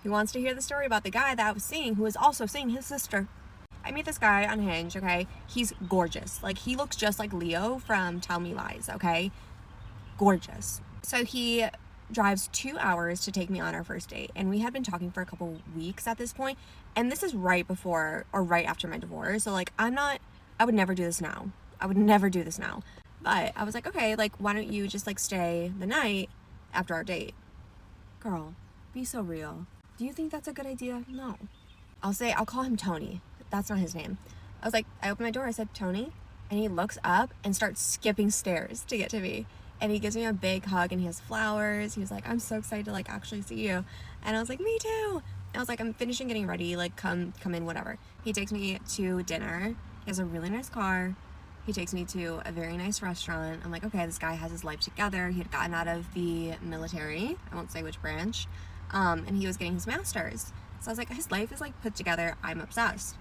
He wants to hear the story about the guy that I was seeing who was also seeing his sister. I meet this guy on Hinge, okay? He's gorgeous. Like, he looks just like Leo from Tell Me Lies, okay? Gorgeous. So he drives 2 hours to take me on our first date, and we had been talking for a couple weeks at this point, and this is right before or right after my divorce. So like, I would never do this now. I would never do this now. But I was like, okay, like, why don't you just like stay the night after our date? Girl, be so real. Do you think that's a good idea? No. I'll call him Tony. That's not his name. I was like, I opened my door, I said, Tony, and he looks up and starts skipping stairs to get to me. And he gives me a big hug, and he has flowers. He was like, I'm so excited to like actually see you. And I was like, me too. And I was like, I'm finishing getting ready, like come in, whatever. He takes me to dinner. He has a really nice car. He takes me to a very nice restaurant. I'm like, okay, this guy has his life together. He had gotten out of the military. I won't say which branch. And he was getting his master's. So I was like, his life is like put together. I'm obsessed.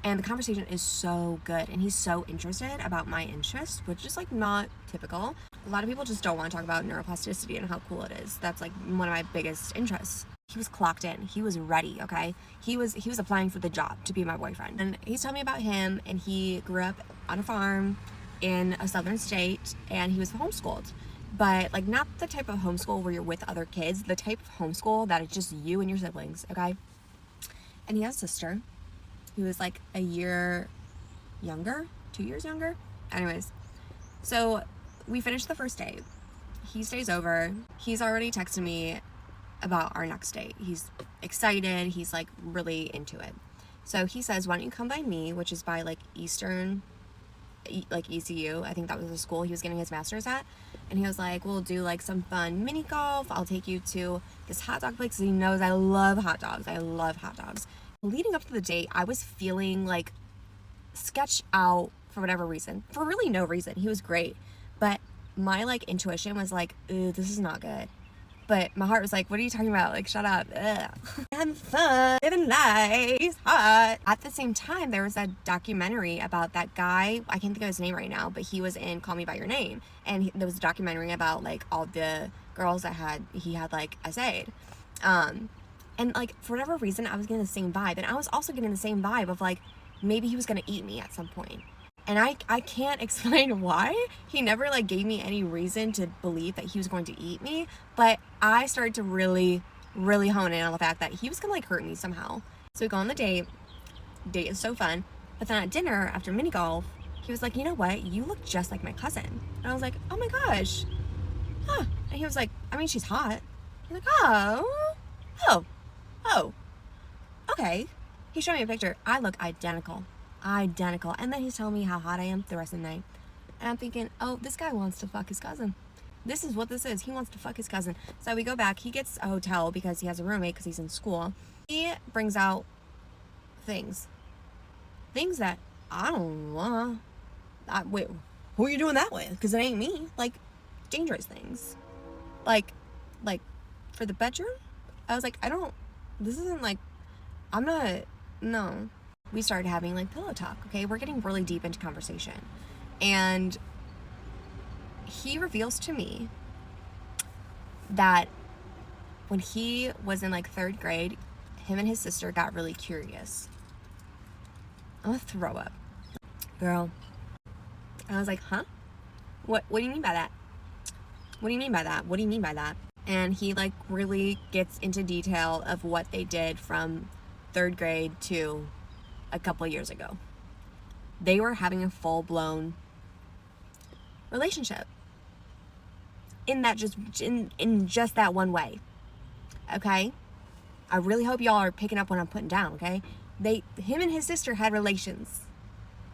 And the conversation is so good, and he's so interested about my interests, which is like not typical. A lot of people just don't want to talk about neuroplasticity and how cool it is. That's like one of my biggest interests. He was clocked in. He was ready, okay? He was applying for the job to be my boyfriend. And he's telling me about him, and he grew up on a farm in a southern state, and he was homeschooled. But like, not the type of homeschool where you're with other kids, the type of homeschool that it's just you and your siblings, okay? And he has a sister who was like a year younger, 2 years younger. Anyways, so we finished the first date. He stays over. He's already texted me about our next date. He's excited. He's like really into it. So he says, why don't you come by me, which is by like Eastern, like ECU. I think that was the school he was getting his master's at. And he was like, we'll do like some fun mini golf. I'll take you to this hot dog place, because he knows I love hot dogs. I love hot dogs. Leading up to the date, I was feeling like sketched out for whatever reason. For really no reason. He was great. But my like intuition was like, ooh, this is not good. But my heart was like, what are you talking about? Like, shut up. Ugh. Having fun, living life, hot. At the same time, there was a documentary about that guy. I can't think of his name right now, but he was in Call Me By Your Name. And there was a documentary about like all the girls that he had like essayed. And like, for whatever reason, I was getting the same vibe. And I was also getting the same vibe of like, maybe he was gonna eat me at some point. And I can't explain why. He never like gave me any reason to believe that he was going to eat me. But I started to really, really hone in on the fact that he was gonna like hurt me somehow. So we go on the date. Date is so fun. But then at dinner, after mini golf, he was like, you know what? You look just like my cousin. And I was like, oh my gosh. Huh. And he was like, I mean, she's hot. I'm like, oh, okay. He showed me a picture. I look identical. And then he's telling me how hot I am the rest of the night. And I'm thinking, oh, this guy wants to fuck his cousin. This is what this is. He wants to fuck his cousin. So we go back. He gets a hotel because he has a roommate because he's in school. He brings out things that I don't want. Wait, who are you doing that with? Because it ain't me. Like, dangerous things. Like for the bedroom? I was like, this isn't like, no. We started having like pillow talk, okay? We're getting really deep into conversation. And he reveals to me that when he was in like 3rd grade, him and his sister got really curious. I'm gonna throw up. Girl. I was like, huh? What do you mean by that? What do you mean by that? What do you mean by that? And he like really gets into detail of what they did from 3rd grade to a couple years ago. They were having a full-blown relationship in just that one way. Okay? I really hope y'all are picking up what I'm putting down, okay? Him and his sister had relations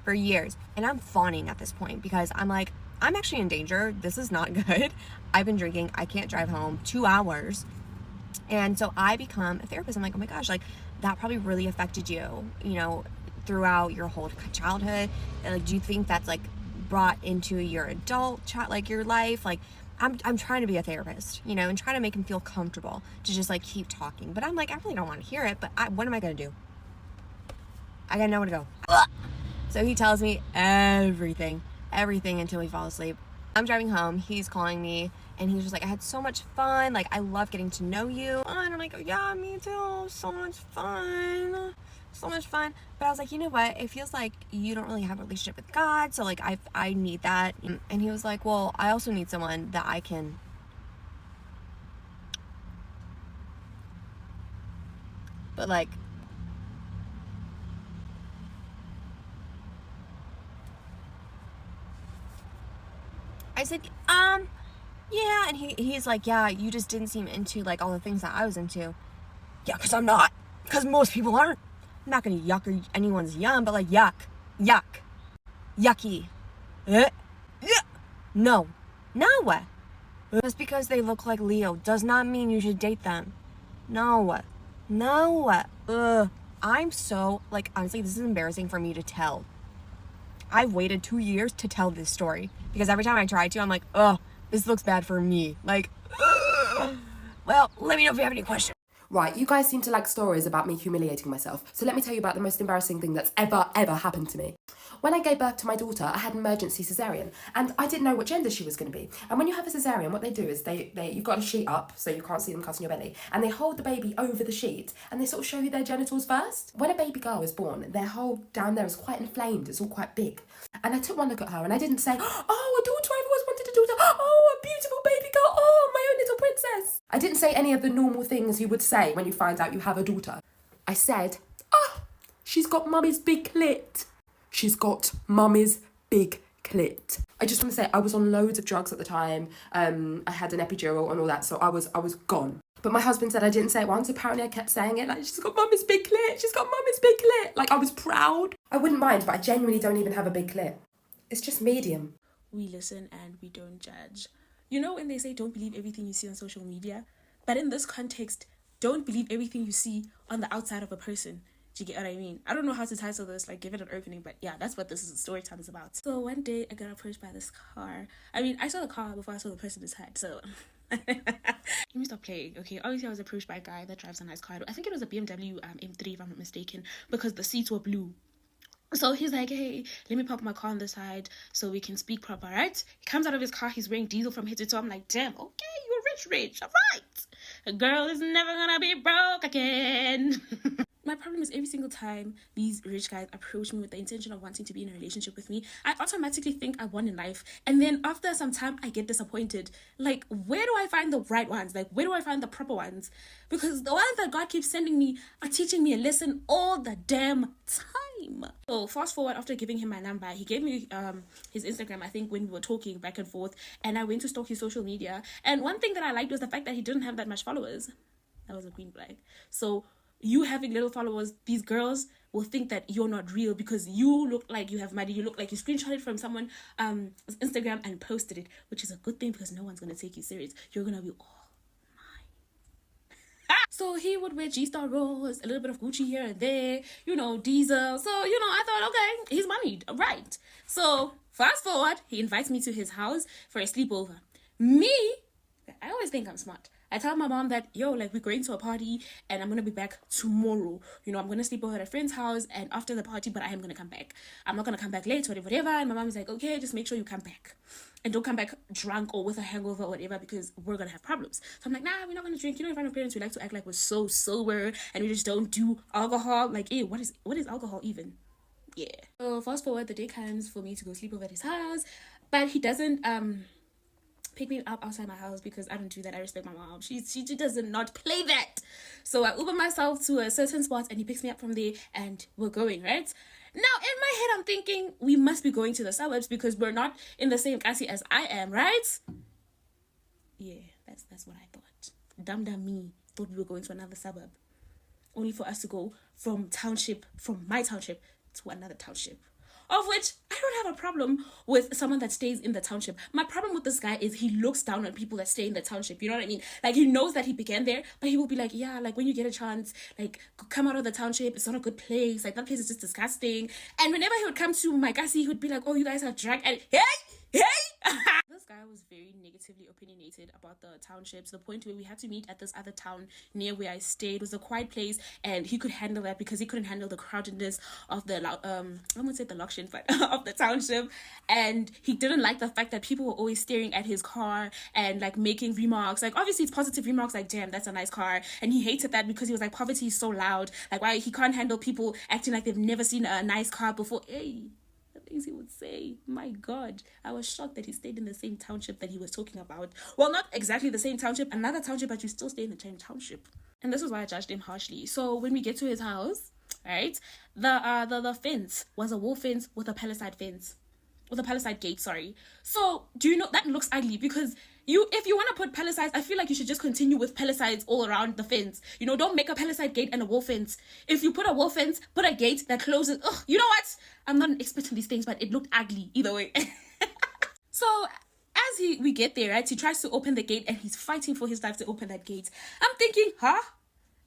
for years, and I'm fawning at this point because I'm like, I'm actually in danger. This is not good. I've been drinking. I can't drive home 2 hours. And so I become a therapist. I'm like, oh my gosh, like, that probably really affected you, throughout your whole childhood. And like, do you think that's like brought into your adult like your life? Like, I'm trying to be a therapist, and trying to make him feel comfortable to just like keep talking. But I'm like, I really don't want to hear it, but what am I gonna do? I got nowhere to go. So he tells me everything until we fall asleep. I'm driving home, he's calling me, And he was just like, I had so much fun. Like, I love getting to know you. And I'm like, yeah, me too. So much fun. So much fun. But I was like, you know what? It feels like you don't really have a relationship with God. So, like, I need that. And he was like, well, I also need someone that I can... But, like... I said, yeah, and he's like, yeah, you just didn't seem into, like, all the things that I was into. Yeah, because I'm not. Because most people aren't. I'm not going to yuck anyone's yum, but, like, yuck. Yucky. No. No. Just because they look like Leo does not mean you should date them. No. I'm so, like, honestly, this is embarrassing for me to tell. I've waited 2 years to tell this story. Because every time I try to, I'm like, this looks bad for me. Like, well, let me know if you have any questions. Right, you guys seem to like stories about me humiliating myself, so let me tell you about the most embarrassing thing that's ever happened to me. When I gave birth to my daughter, I had an emergency cesarean, and I didn't know what gender she was going to be. And when you have a cesarean, what they do is you've got a sheet up, so you can't see them cutting your belly, and they hold the baby over the sheet, and they sort of show you their genitals first. When a baby girl is born, their hole down there is quite inflamed, it's all quite big. And I took one look at her, and I didn't say, oh, a daughter, I've always wanted a daughter, oh, a beautiful baby girl, oh, my own little princess. I didn't say any of the normal things you would say when you find out you have a daughter. I said, she's got mummy's big clit. She's got mummy's big clit. I just want to say I was on loads of drugs at the time. I had an epidural and all that, so I was gone. But my husband said I didn't say it once. Apparently I kept saying it, like, she's got mummy's big clit. She's got mummy's big clit. Like, I was proud. I wouldn't mind, but I genuinely don't even have a big clit. It's just medium. We listen and we don't judge. You know when they say don't believe everything you see on social media? But in this context, don't believe everything you see on the outside of a person. Do you get what I mean? I don't know how to title this, like give it an opening, but yeah, that's what this is Storytime is about. So one day I got approached by this car. I mean, I saw the car before I saw the person inside, so let me stop playing. Okay, obviously I was approached by a guy that drives a nice car. I think it was a BMW M3 if I'm not mistaken, because the seats were blue. So he's like, hey, let me park my car on the side so we can speak proper, right? He comes out of his car, he's wearing diesel from head to toe. I'm like, damn, okay, you're rich, all right. A girl is never gonna be broke again. My problem is every single time these rich guys approach me with the intention of wanting to be in a relationship with me, I automatically think I won in life. And then after some time, I get disappointed. Like, where do I find the right ones? Like, where do I find the proper ones? Because the ones that God keeps sending me are teaching me a lesson all the damn time. So fast forward, after giving him my number, he gave me his Instagram, I think, when we were talking back and forth. And I went to stalk his social media. And one thing that I liked was the fact that he didn't have that much followers. That was a green flag. So you having little followers, these girls will think that you're not real because you look like you have money. You look like you screenshotted from someone's Instagram and posted it, which is a good thing because no one's going to take you serious. You're going to be all mine. So he would wear G-Star rolls, a little bit of Gucci here and there, diesel. So, I thought, okay, he's moneyed, right? So fast forward, he invites me to his house for a sleepover. Me, I always think I'm smart. I tell my mom that, we're going to a party and I'm going to be back tomorrow. I'm going to sleep over at a friend's house and after the party, but I am going to come back. I'm not going to come back late, whatever. And my mom is like, okay, just make sure you come back. And don't come back drunk or with a hangover or whatever because we're going to have problems. So I'm like, nah, we're not going to drink. In front of parents, we like to act like we're so sober and we just don't do alcohol. Like, what is alcohol even? Yeah. So fast forward, the day comes for me to go sleep over at his house. But he doesn't pick me up outside my house because I don't do that. I respect my mom. She does not play that. So I Uber myself to a certain spot and he picks me up from there and we're going, right? Now in my head I'm thinking we must be going to the suburbs because we're not in the same kasi as I am, right? Yeah, that's what I thought. Dumb me thought we were going to another suburb. Only for us to go from my township to another township. Of which I don't have a problem with someone that stays in the township. My problem with this guy is he looks down on people that stay in the township. You know what I mean? Like, he knows that he began there, but he will be like, yeah, like, when you get a chance, like, come out of the township. It's not a good place. Like, that place is just disgusting. And whenever he would come to my kasi, he would be like, oh, you guys have drunk. And hey! This guy was very negatively opinionated about the township, to the point where we had to meet at this other town near where I stayed. It was a quiet place, and he could handle that because he couldn't handle the crowdedness of the I won't say the luxury, but of the township. And he didn't like the fact that people were always staring at his car and like making remarks. Like, obviously it's positive remarks, like, damn, that's a nice car. And he hated that because he was like, poverty is so loud. Like, why he can't handle people acting like they've never seen a nice car before. Hey, the things he would say, my God. I was shocked that he stayed in the same township that he was talking about. Well, not exactly the same township, another township, but you still stay in the same township. And this was why I judged him harshly. So when we get to his house, right, the fence was a wall fence with a palisade fence. With a palisade gate, sorry. So, do you know, that looks ugly because if you want to put palisades, I feel like you should just continue with palisades all around the fence. You know, don't make a palisade gate and a wall fence. If you put a wall fence, put a gate that closes. Ugh, you know what? I'm not an expert in these things, but it looked ugly either way. So, as we get there, right, he tries to open the gate and he's fighting for his life to open that gate. I'm thinking, huh?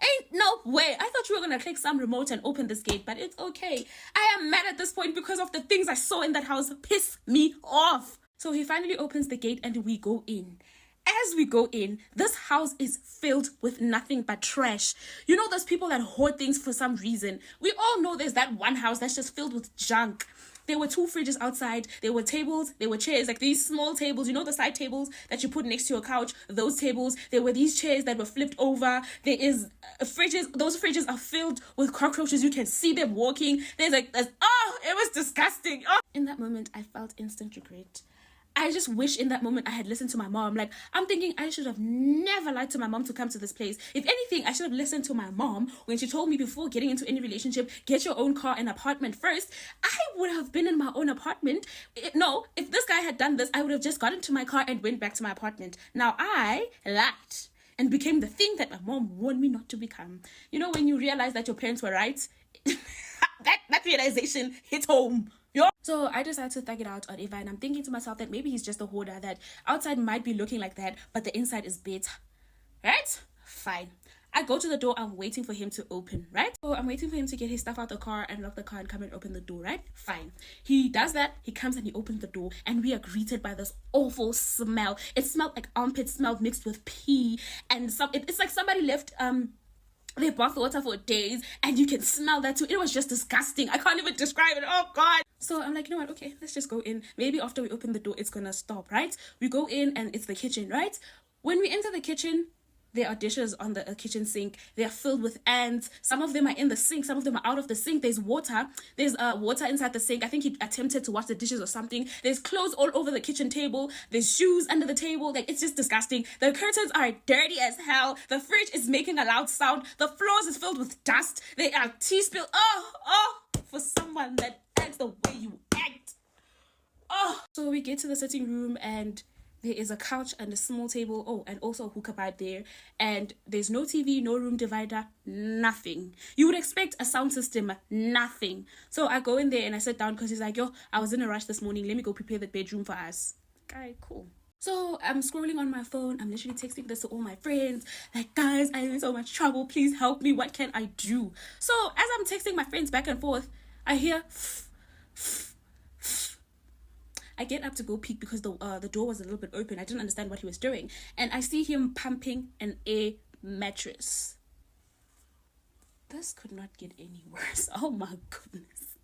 Ain't no way. I thought you were going to click some remote and open this gate, but it's okay. I am mad at this point because of the things I saw in that house piss me off. So he finally opens the gate and we go in. As we go in, this house is filled with nothing but trash. You know those people that hoard things for some reason? We all know there's that one house that's just filled with junk. There were 2 fridges outside. There were tables. There were chairs, like these small tables. You know the side tables that you put next to your couch? Those tables. There were these chairs that were flipped over. There is fridges. Those fridges are filled with cockroaches. You can see them walking. There's it was disgusting. Oh. In that moment, I felt instant regret. I just wish in that moment I had listened to my mom. Like, I'm thinking I should have never lied to my mom to come to this place. If anything, I should have listened to my mom when she told me before getting into any relationship, get your own car and apartment first. I would have been in my own apartment. No, if this guy had done this, I would have just got into my car and went back to my apartment. Now I lied and became the thing that my mom warned me not to become. You know, when you realize that your parents were right, that realization hit home. So I decided to thug it out on Eva, and I'm thinking to myself that maybe he's just a hoarder, that outside might be looking like that, but the inside is better. Right? Fine. I go to the door, I'm waiting for him to open, right? So I'm waiting for him to get his stuff out the car and lock the car and come and open the door, right? Fine. He does that, he comes and he opens the door, and we are greeted by this awful smell. It smelled like armpit smell mixed with pee, and it's like somebody left their bath water for days, and you can smell that too. It was just disgusting. I can't even describe it. Oh God. So I'm like, you know what? Okay, let's just go in. Maybe after we open the door, it's gonna stop, right? We go in and it's the kitchen, right? When we enter the kitchen, there are dishes on the kitchen sink. They are filled with ants. Some of them are in the sink. Some of them are out of the sink. There's water. There's water inside the sink. I think he attempted to wash the dishes or something. There's clothes all over the kitchen table. There's shoes under the table. Like, it's just disgusting. The curtains are dirty as hell. The fridge is making a loud sound. The floors is filled with dust. There are tea spills. Oh, for someone that acts the way you act. Oh. So we get to the sitting room, and there is a couch and a small table. Oh, and also a hookah out there. And there's no TV, no room divider, nothing. You would expect a sound system, nothing. So I go in there and I sit down because he's like, yo, I was in a rush this morning. Let me go prepare the bedroom for us. Okay, cool. So I'm scrolling on my phone. I'm literally texting this to all my friends. Like, guys, I'm in so much trouble. Please help me. What can I do? So as I'm texting my friends back and forth, I hear I get up to go peek because the door was a little bit open. I didn't understand what he was doing. And I see him pumping an air mattress. This could not get any worse. Oh my goodness.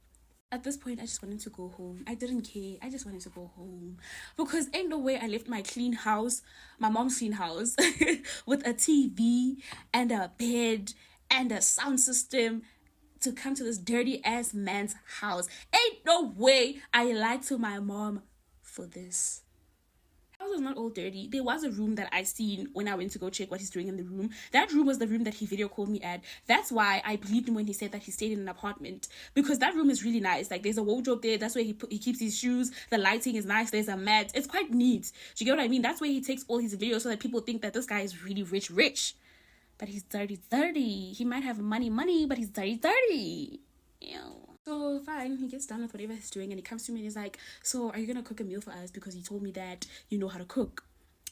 At this point, I just wanted to go home. I didn't care. I just wanted to go home. Because ain't no way I left my clean house, my mom's clean house, with a TV and a bed and a sound system to come to this dirty ass man's house. Ain't no way I lied to my mom for this. The house was not all dirty. There was a room that I seen when I went to go check what he's doing in the room. That room was the room that he video called me at. That's why I believed him when he said that he stayed in an apartment, because that room is really nice. Like, there's a wardrobe there. That's where he keeps his shoes. The lighting is nice. There's a mat. It's quite neat. Do you get what I mean? That's where he takes all his videos so that people think that this guy is really rich. But he's dirty. He might have money, but he's dirty. Ew. So fine, he gets done with whatever he's doing and he comes to me and he's like, so are you gonna cook a meal for us? Because he told me that you know how to cook.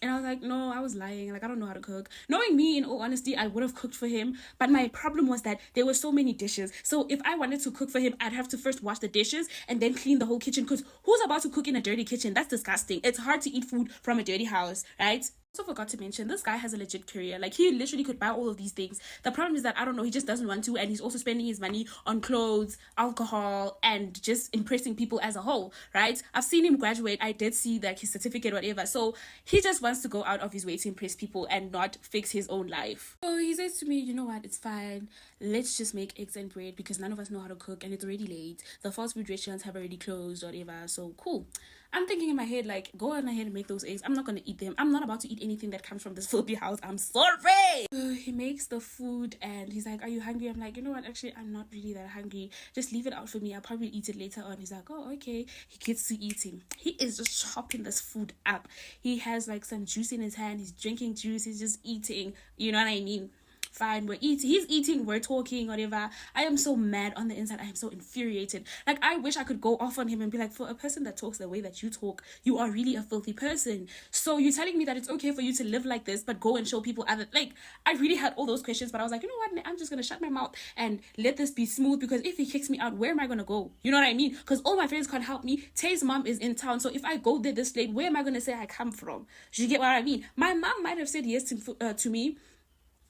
And I was like, no, I was lying. Like, I don't know how to cook. Knowing me, in all honesty, I would have cooked for him. But my problem was that there were so many dishes. So if I wanted to cook for him, I'd have to first wash the dishes and then clean the whole kitchen. Because who's about to cook in a dirty kitchen? That's disgusting. It's hard to eat food from a dirty house, right? Also forgot to mention, this guy has a legit career. Like, he literally could buy all of these things. The problem is that, I don't know, he just doesn't want to, and he's also spending his money on clothes, alcohol, and just impressing people as a whole, right? I've seen him graduate. I did see like his certificate, whatever. So he just wants to go out of his way to impress people and not fix his own life. So he says to me, you know what, it's fine, let's just make eggs and bread, because none of us know how to cook and it's already late. The fast food restaurants have already closed, whatever. So cool. I'm thinking in my head, like, go on ahead and make those eggs. I'm not gonna eat them. I'm not about to eat anything that comes from this filthy house. I'm sorry. He makes the food and he's like, are you hungry? I'm like, you know what, actually, I'm not really that hungry. Just leave it out for me. I'll probably eat it later on. He's like, oh, okay. He gets to eating. He is just chopping this food up. He has like some juice in his hand. He's drinking juice. He's just eating. You know what I mean? Fine, we're eating, he's eating, we're talking, whatever. I am so mad on the inside. I am so infuriated. Like, I wish I could go off on him and be like, for a person that talks the way that you talk, you are really a filthy person. So you're telling me that it's okay for you to live like this, but go and show people other, like, I really had all those questions, but I was like, you know what, I'm just gonna shut my mouth and let this be smooth, because if he kicks me out, where am I gonna go? You know what I mean? Because all my friends can't help me. Tay's mom is in town, so if I go there this late, where am I gonna say I come from? Do you get what I mean? My mom might have said yes to me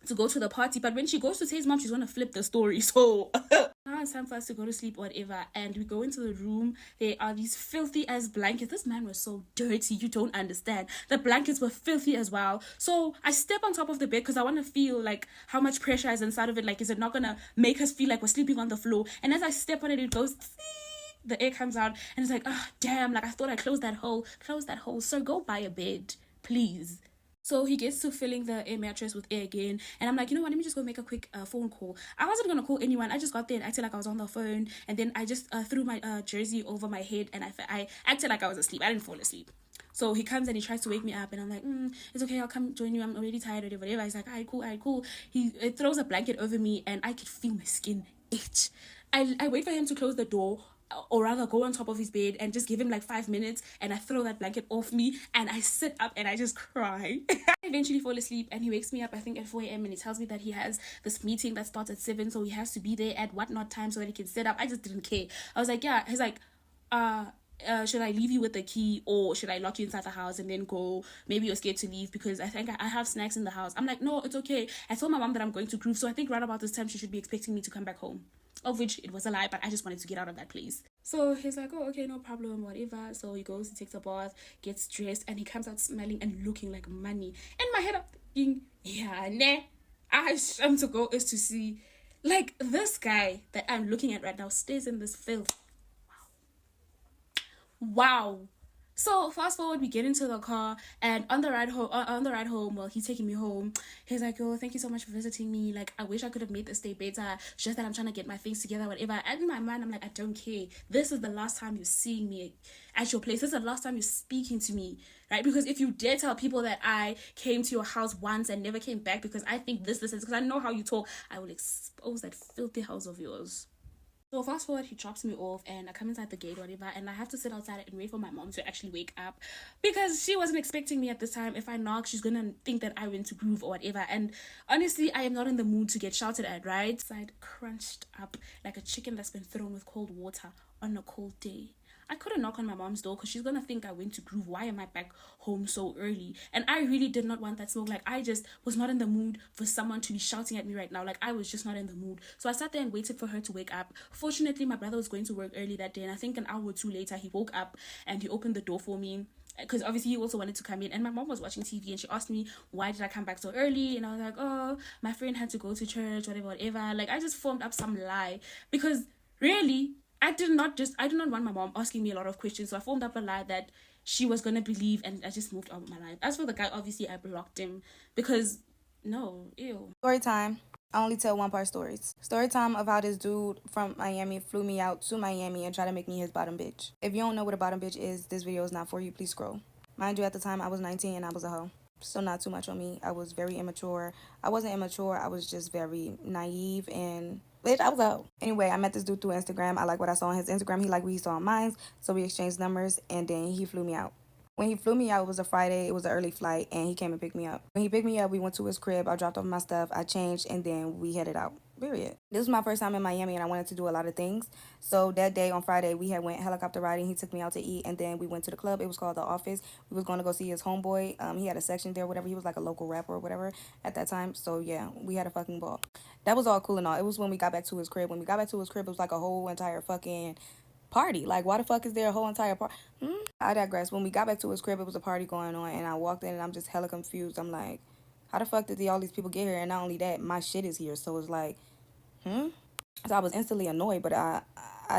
to go to the party, but when she goes to Tay's mom, she's gonna flip the story. So now it's time for us to go to sleep or whatever, and we go into the room. There are these filthy as blankets. This man was so dirty, you don't understand. The blankets were filthy as well. So I step on top of the bed because I want to feel like how much pressure is inside of it. Like, is it not gonna make us feel like we're sleeping on the floor? And as I step on it, it goes, the air comes out, and it's like, ah, damn, like I thought I closed that hole. So go buy a bed, please. So he gets to filling the air mattress with air again. And I'm like, you know what, let me just go make a quick phone call. I wasn't going to call anyone. I just got there and acted like I was on the phone. And then I just threw my jersey over my head and I acted like I was asleep. I didn't fall asleep. So he comes and he tries to wake me up. And I'm like, it's okay, I'll come join you. I'm already tired or whatever. He's like, all right, cool. He throws a blanket over me and I could feel my skin itch. I wait for him to close the door, or rather go on top of his bed and just give him like 5 minutes, and I throw that blanket off me and I sit up and I just cry. I eventually fall asleep and he wakes me up, I think at 4 a.m. and he tells me that he has this meeting that starts at 7, so he has to be there at whatnot time so that he can set up. I just didn't care. I was like, yeah. He's like, should I leave you with the key, or should I lock you inside the house and then go? Maybe you're scared to leave because I think I have snacks in the house. I'm like, no, it's okay. I told my mom that I'm going to Groove, so I think right about this time she should be expecting me to come back home. Of which it was a lie, but I just wanted to get out of that place. So he's like, oh, okay, no problem, whatever. So he goes, he takes a bath, gets dressed, and he comes out smelling and looking like money. In my head, I'm thinking, yeah, nah. I am to go is to see, like, this guy that I'm looking at right now stays in this filth. Wow. So fast forward, we get into the car, and on the ride home, well, he's taking me home. He's like, oh, thank you so much for visiting me. Like, I wish I could have made this day better. It's just that I'm trying to get my things together, whatever. And in my mind, I'm like, I don't care. This is the last time you're seeing me at your place. This is the last time you're speaking to me, right? Because if you dare tell people that I came to your house once and never came back because I think this, because I know how you talk, I will expose that filthy house of yours. So fast forward, he drops me off and I come inside the gate, whatever, and I have to sit outside and wait for my mom to actually wake up because she wasn't expecting me at this time. If I knock, she's gonna think that I went to Groove or whatever, and honestly, I am not in the mood to get shouted at, right? Side crunched up like a chicken that's been thrown with cold water on a cold day. I couldn't knock on my mom's door because she's gonna think I went to Groove. Why am I back home so early? And I really did not want that smoke. Like, I just was not in the mood for someone to be shouting at me right now. Like, I was just not in the mood. So I sat there and waited for her to wake up. Fortunately, my brother was going to work early that day, and I think an hour or two later he woke up and he opened the door for me, because obviously he also wanted to come in. And my mom was watching TV and she asked me, why did I come back so early? And I was like, oh, my friend had to go to church, whatever. Like, I just formed up some lie because really, I did not want my mom asking me a lot of questions. So I formed up a lie that she was going to believe, and I just moved on with my life. As for the guy, obviously I blocked him because no, ew. Story time. I only tell one part stories. Story time of how this dude from Miami flew me out to Miami and tried to make me his bottom bitch. If you don't know what a bottom bitch is, this video is not for you. Please scroll. Mind you, at the time I was 19 and I was a hoe. So not too much on me. I was very immature. I wasn't immature. I was just very naive and bitch, I was a hoe. Anyway, I met this dude through Instagram. I like what I saw on his Instagram. He liked what he saw on mine. So we exchanged numbers and then he flew me out. When he flew me out, it was a Friday. It was an early flight, and he came and picked me up. When he picked me up, we went to his crib. I dropped off my stuff. I changed, and then we headed out. Period. This was my first time in Miami, and I wanted to do a lot of things. So that day on Friday, we had went helicopter riding. He took me out to eat, and then we went to the club. It was called The Office. We was going to go see his homeboy. He had a section there, whatever. He was like a local rapper or whatever at that time. So yeah, we had a fucking ball. That was all cool and all. It was when we got back to his crib. When we got back to his crib, it was like a whole entire fucking party. Like, why the fuck is there a whole entire party? I digress. When we got back to his crib, it was a party going on, and I walked in, and I'm just hella confused. I'm like, how the fuck did all these people get here? And not only that, my shit is here. So it's like, So I was instantly annoyed, but I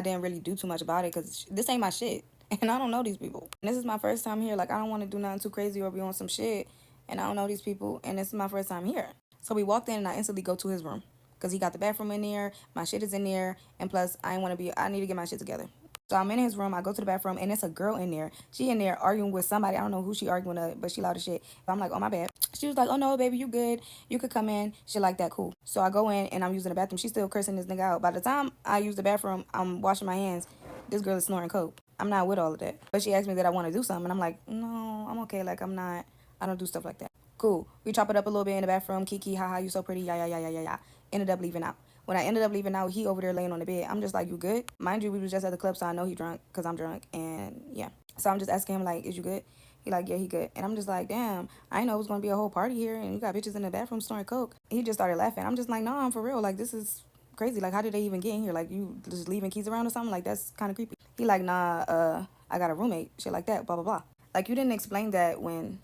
didn't really do too much about it because this ain't my shit, and I don't know these people. And this is my first time here. Like, I don't want to do nothing too crazy or be on some shit, and I don't know these people, and this is my first time here. So we walked in, and I instantly go to his room because he got the bathroom in there, my shit is in there, and plus I need to get my shit together. So I'm in his room. I go to the bathroom, and it's a girl in there. She in there arguing with somebody. I don't know who she arguing with, but she loud as shit. I'm like, oh, my bad. She was like, oh, no, baby, you good. You could come in. Shit like that, cool. So I go in, and I'm using the bathroom. She's still cursing this nigga out. By the time I use the bathroom, I'm washing my hands. This girl is snoring coke. I'm not with all of that. But she asked me that I want to do something, and I'm like, no, I'm okay. Like, I don't do stuff like that. Cool. We chop it up a little bit in the bathroom. Kiki, haha, you so pretty. Yeah. Ended up leaving out. When I ended up leaving out, he over there laying on the bed. I'm just like, you good? Mind you, we was just at the club, so I know he drunk because I'm drunk. And yeah. So I'm just asking him, like, is you good? He like, yeah, he good. And I'm just like, damn, I didn't know it was going to be a whole party here. And you got bitches in the bathroom snoring coke. He just started laughing. I'm just like, no, I'm for real. Like, this is crazy. Like, how did they even get in here? Like, you just leaving keys around or something? Like, that's kind of creepy. He like, nah, I got a roommate. Shit like that, blah, blah, blah. Like, you didn't explain that when,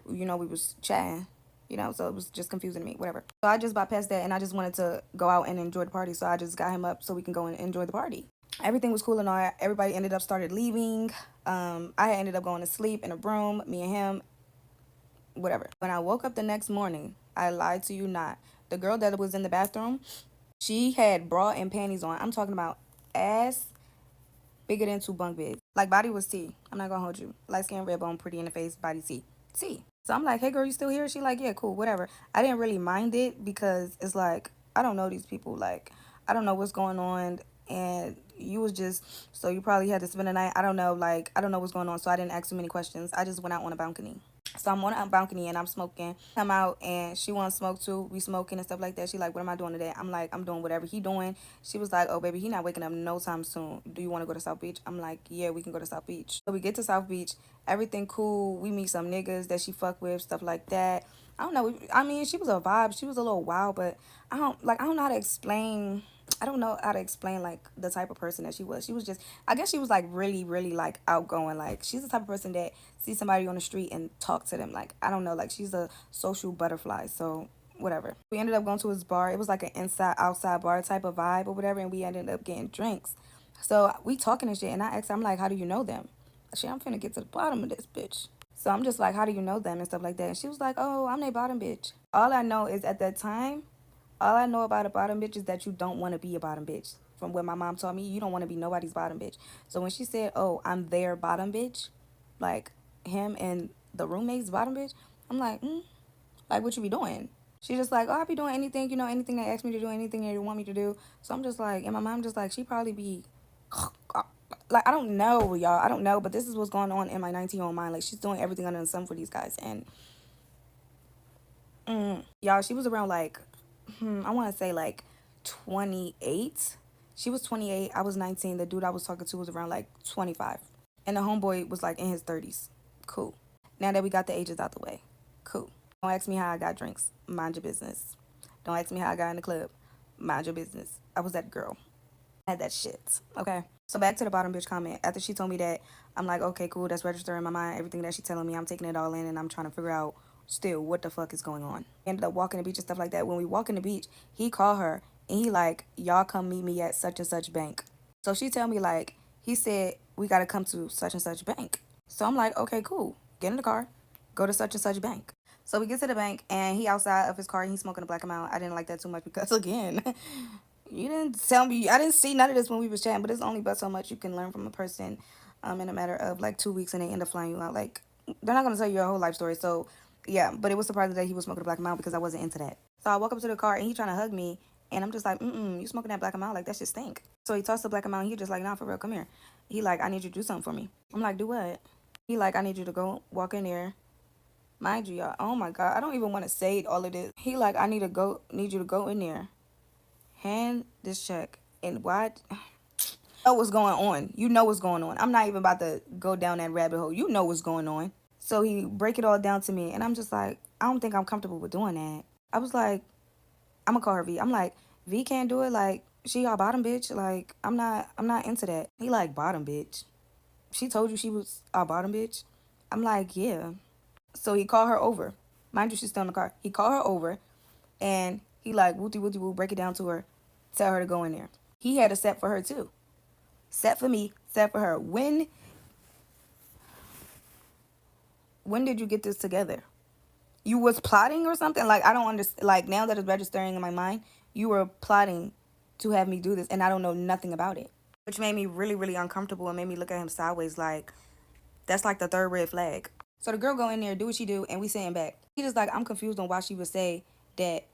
we was chatting. So it was just confusing to me, whatever. So I just bypassed that, and I just wanted to go out and enjoy the party. So I just got him up so we can go and enjoy the party. Everything was cool and all. Everybody started leaving. I ended up going to sleep in a room, me and him, whatever. When I woke up the next morning, I lied to you not. The girl that was in the bathroom, she had bra and panties on. I'm talking about ass bigger than 2 bunk beds. Like, body was T. I'm not gonna hold you. Light skin, red bone, pretty in the face, body T. T. So I'm like, hey, girl, you still here? She like, yeah, cool, whatever. I didn't really mind it because it's like, I don't know these people. Like, I don't know what's going on. And you was just, so you probably had to spend the night. I don't know. Like, I don't know what's going on. So I didn't ask too many questions. I just went out on a balcony. So I'm on a balcony and I'm smoking. I'm out and she wants to smoke too. We smoking and stuff like that. She like, what am I doing today? I'm like, I'm doing whatever he doing. She was like, oh, baby, he not waking up no time soon. Do you want to go to South Beach? I'm like, yeah, we can go to South Beach. So we get to South Beach. Everything cool. We meet some niggas that she fuck with, stuff like that. I don't know. I mean, she was a vibe. She was a little wild, but I don't know how to explain. I don't know how to explain, like, the type of person that she was. She was just, I guess she was, like, really, really, like, outgoing. Like, she's the type of person that sees somebody on the street and talk to them. Like, I don't know. Like, she's a social butterfly. So, whatever. We ended up going to his bar. It was, like, an inside-outside bar type of vibe or whatever. And we ended up getting drinks. So, we talking and shit. And I asked her, I'm like, how do you know them? Shit, I'm finna get to the bottom of this bitch. So, I'm just like, how do you know them and stuff like that? And she was like, oh, I'm their bottom bitch. All I know is at that time, all I know about a bottom bitch is that you don't want to be a bottom bitch. From what my mom taught me, you don't want to be nobody's bottom bitch. So when she said, oh, I'm their bottom bitch, like him and the roommate's bottom bitch, I'm like, like, what you be doing? She just like, oh, I be doing anything, anything they ask me to do, anything they want me to do. So I'm just like, and my mom just like, she probably be, like, I don't know, y'all. I don't know, but this is what's going on in my 19-year-old mind. Like, she's doing everything under the sun for these guys. And, y'all, she was around like, I want to say like 28. She was 28. I was 19. The dude I was talking to was around like 25. And the homeboy was like in his 30s. Cool. Now that we got the ages out the way. Cool. Don't ask me how I got drinks. Mind your business. Don't ask me how I got in the club. Mind your business. I was that girl. I had that shit. Okay. So back to the bottom bitch comment. After she told me that, I'm like, okay, cool. That's registering in my mind. Everything that she's telling me, I'm taking it all in and I'm trying to figure out still what the fuck is going on. Ended up walking the beach and stuff like that. When we walk in the beach, he called her and he like, y'all come meet me at such and such bank. So she tell me like, he said we gotta come to such and such bank. So I'm like, okay, cool. Get in the car, go to such and such bank. So we get to the bank and he outside of his car and he's smoking a black amount. I didn't like that too much because again, you didn't tell me. I didn't see none of this when we was chatting, but it's only but so much you can learn from a person in a matter of like 2 weeks and they end up flying you out. Like, they're not gonna tell you your whole life story. So yeah, but it was surprising that he was smoking a black amount because I wasn't into that. So I walk up to the car and he trying to hug me and I'm just like, you smoking that black amount? Like, that shit stink. So he tossed the black amount and he just like, nah, for real, come here. He like, I need you to do something for me. I'm like, do what? He like, I need you to go walk in there. Mind you, y'all, oh my God, I don't even want to say all of this. He like, I need you to go in there, hand this check, and what? Know what's going on. You know what's going on. I'm not even about to go down that rabbit hole. You know what's going on. So he break it all down to me, and I'm just like, I don't think I'm comfortable with doing that. I was like, I'm gonna call her V. I'm like, V can't do it. Like, she our bottom bitch. Like, I'm not into that. He like, bottom bitch. She told you she was our bottom bitch. I'm like, yeah. So he called her over. Mind you, she's still in the car. He called her over, and he like, wooty wooty woo, break it down to her, tell her to go in there. He had a set for her too. Set for me, set for her. When did you get this together? You was plotting or something? Like, I don't understand. Like, now that it's registering in my mind, you were plotting to have me do this, and I don't know nothing about it. Which made me really, really uncomfortable and made me look at him sideways like, that's like the third red flag. So the girl go in there, do what she do, and we sitting back. He just like, I'm confused on why she would say that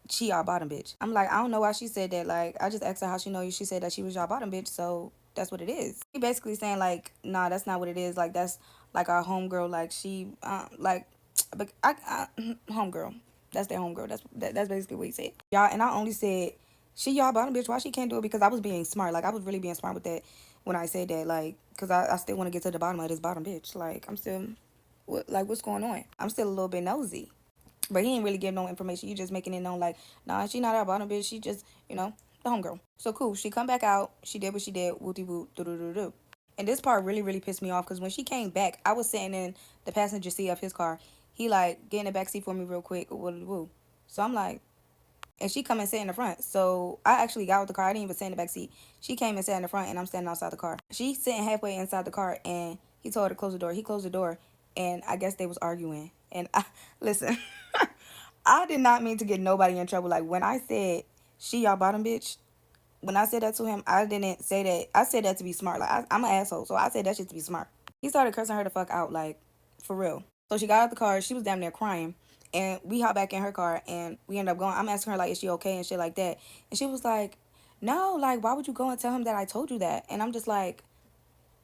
she our bottom bitch. I'm like, I don't know why she said that. Like, I just asked her how she know you. She said that she was your bottom bitch, so that's what it is. He basically saying like, nah, that's not what it is. Like, that's like our homegirl. Like, she, like, but homegirl. That's their homegirl. That's basically what he said. Y'all, and I only said, she y'all bottom bitch. Why she can't do it? Because I was being smart. Like, I was really being smart with that when I said that. Like, because I still want to get to the bottom of this bottom bitch. Like, I'm still, what's going on? I'm still a little bit nosy. But he ain't really give no information. You just making it known like, nah, she not our bottom bitch. She just, the homegirl. So cool. She come back out. She did what she did. Wooty woo. Do. And this part really, really pissed me off because when she came back, I was sitting in the passenger seat of his car. He like, get in the back seat for me real quick. Woo. So I'm like, and she come and sit in the front. So I actually got out the car. I didn't even sit in the back seat. She came and sat in the front, and I'm standing outside the car. She sitting halfway inside the car, and he told her to close the door. He closed the door, and I guess they was arguing. And listen, I did not mean to get nobody in trouble. Like, when I said, she y'all bottom bitch, when I said that to him, I didn't say that. I said that to be smart. Like, I'm an asshole, so I said that shit to be smart. He started cursing her the fuck out, like, for real. So she got out the car. She was damn near crying. And we hopped back in her car, and we ended up going. I'm asking her, like, is she okay and shit like that. And she was like, no, like, why would you go and tell him that I told you that? And I'm just like,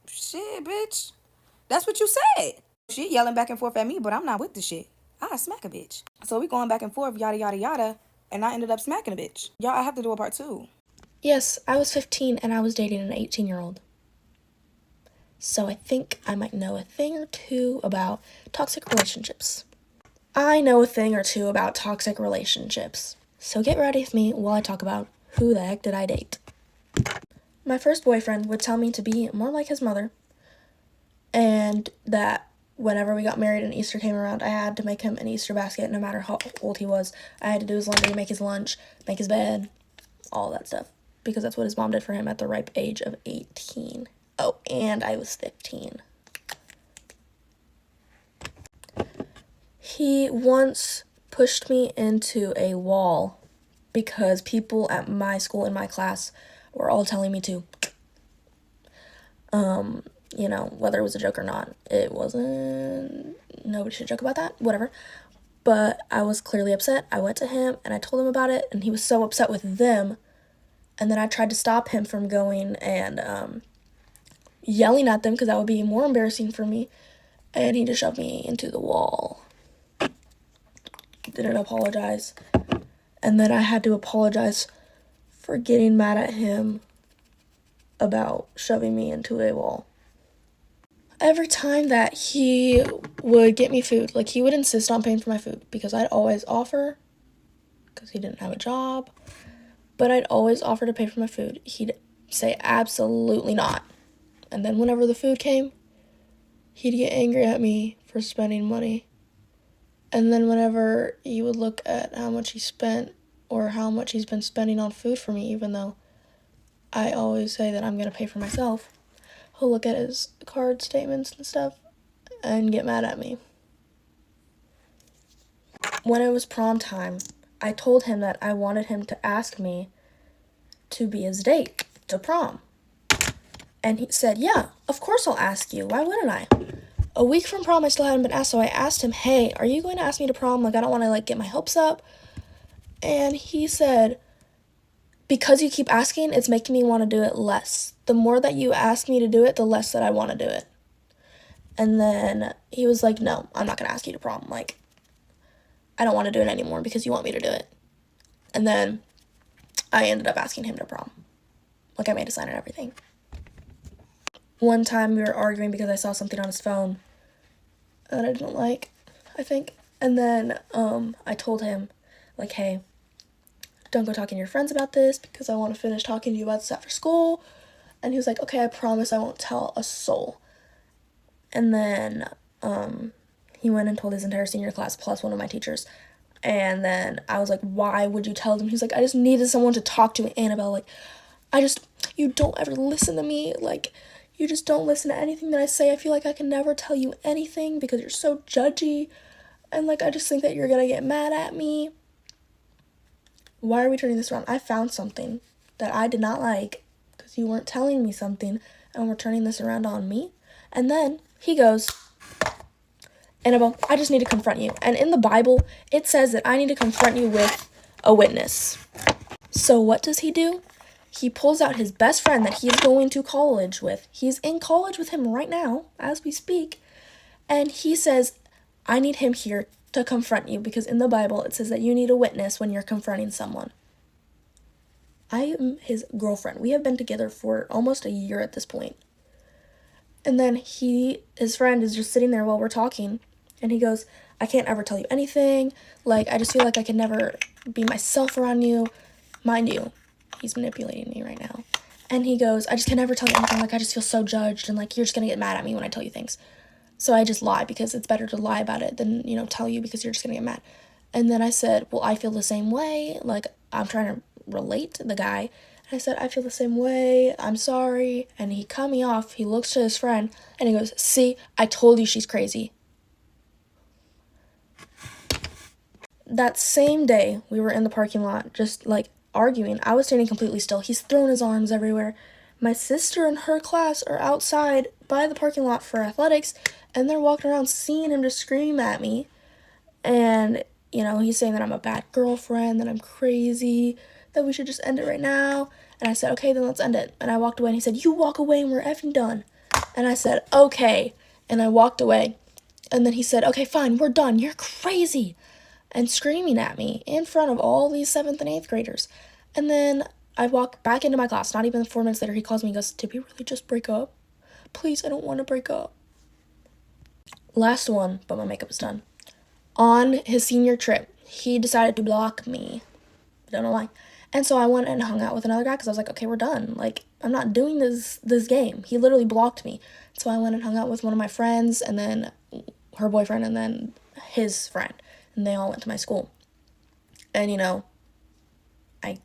shit, bitch. That's what you said. She yelling back and forth at me, but I'm not with the shit. I smack a bitch. So we going back and forth, yada, yada, yada. And I ended up smacking a bitch. Y'all, I have to do a part 2. Yes, I was 15 and I was dating an 18-year-old. So I think I might know a thing or two about toxic relationships. I know a thing or two about toxic relationships. So get ready with me while I talk about who the heck did I date. My first boyfriend would tell me to be more like his mother, and that whenever we got married and Easter came around, I had to make him an Easter basket no matter how old he was. I had to do his laundry, make his lunch, make his bed, all that stuff. Because that's what his mom did for him at the ripe age of 18. Oh, and I was 15. He once pushed me into a wall because people at my school in my class were all telling me to. Whether it was a joke or not, it wasn't, nobody should joke about that, whatever. But I was clearly upset. I went to him and I told him about it, and he was so upset with them. And then I tried to stop him from going and yelling at them because that would be more embarrassing for me. And he just shoved me into the wall. Didn't apologize. And then I had to apologize for getting mad at him about shoving me into a wall. Every time that he would get me food, like, he would insist on paying for my food because I'd always offer, because he didn't have a job, but I'd always offer to pay for my food. He'd say absolutely not. And then whenever the food came, he'd get angry at me for spending money. And then whenever he would look at how much he spent or how much he's been spending on food for me, even though I always say that I'm going to pay for myself, he'll look at his card statements and stuff and get mad at me. When it was prom time, I told him that I wanted him to ask me to be his date to prom. And he said, yeah, of course I'll ask you. Why wouldn't I? A week from prom, I still hadn't been asked, so I asked him, hey, are you going to ask me to prom? Like, I don't want to, get my hopes up. And he said, because you keep asking, it's making me want to do it less. The more that you ask me to do it, the less that I want to do it. And then he was like, no, I'm not going to ask you to prom. Like, I don't want to do it anymore because you want me to do it. And then I ended up asking him to prom. Like, I made a sign and everything. One time we were arguing because I saw something on his phone that I didn't like, I think. And then I told him, like, hey, don't go talking to your friends about this because I want to finish talking to you about this after school. And he was like, okay, I promise I won't tell a soul. And then he went and told his entire senior class plus one of my teachers. And then I was like, why would you tell them? He's like, I just needed someone to talk to, Annabelle. Like, you don't ever listen to me. Like, you just don't listen to anything that I say. I feel like I can never tell you anything because you're so judgy. And, like, I just think that you're going to get mad at me. Why are we turning this around? I found something that I did not like because you weren't telling me something, and we're turning this around on me. And then he goes, Annabelle, I just need to confront you. And in the Bible, it says that I need to confront you with a witness. So what does he do? He pulls out his best friend that he is going to college with. He's in college with him right now, as we speak. And he says, I need him here to confront you because in the Bible, it says that you need a witness when you're confronting someone. I am his girlfriend. We have been together for almost a year at this point. And then his friend is just sitting there while we're talking. And he goes, I can't ever tell you anything. Like, I just feel like I can never be myself around you. Mind you, he's manipulating me right now. And he goes, I just can never tell you anything. Like, I just feel so judged. And, like, you're just going to get mad at me when I tell you things. So I just lie because it's better to lie about it than, tell you because you're just going to get mad. And then I said, well, I feel the same way. Like, I'm trying to relate to the guy. And I said, I feel the same way. I'm sorry. And he cut me off. He looks to his friend and he goes, see, I told you she's crazy. That same day, we were in the parking lot just, like, arguing. I was standing completely still. He's throwing his arms everywhere. My sister and her class are outside by the parking lot for athletics, and they're walking around seeing him just scream at me. And, he's saying that I'm a bad girlfriend, that I'm crazy, that we should just end it right now. And I said, okay, then let's end it. And I walked away, and he said, you walk away and we're effing done. And I said, okay. And I walked away. And then he said, okay, fine, we're done. You're crazy. And screaming at me in front of all these 7th and 8th graders. And then I walk back into my class. Not even 4 minutes later, he calls me and goes, did we really just break up? Please, I don't want to break up. Last one, but my makeup is done. On his senior trip, he decided to block me. I don't know why. And so I went and hung out with another guy because I was like, okay, we're done. Like, I'm not doing this game. He literally blocked me. So I went and hung out with one of my friends and then her boyfriend and then his friend. And they all went to my school. And, I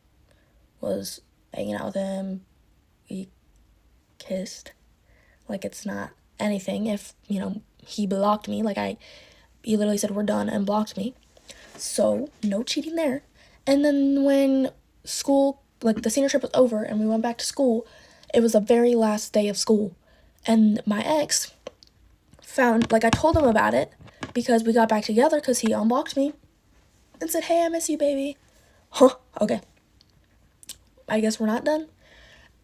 was hanging out with him. We kissed. Like, it's not anything if, he blocked me. Like, he literally said, we're done, and blocked me. So, no cheating there. And then when school, like, the senior trip was over and we went back to school, it was the very last day of school. And my ex found, like, I told him about it because we got back together because he unblocked me and said, hey, I miss you, baby. Huh, okay. I guess we're not done.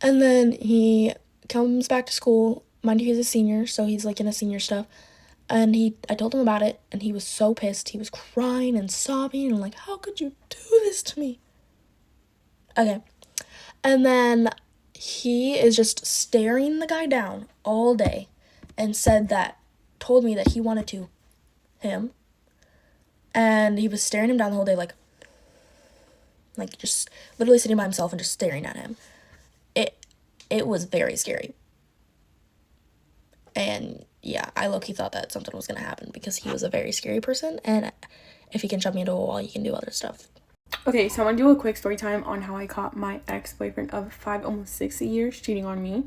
And then he comes back to school. Mind you, he's a senior, so he's, like, in his senior stuff. And I told him about it, and he was so pissed. He was crying and sobbing and like, how could you do this to me? Okay. And then he is just staring the guy down all day and told me that he wanted to him. And he was staring him down the whole day, like just literally sitting by himself and just staring at him. It was very scary. And yeah, I low-key thought that something was going to happen because he was a very scary person. And if he can shove me into a wall, you can do other stuff. Okay, so I want to do a quick story time on how I caught my ex-boyfriend of 5, almost 6 years cheating on me.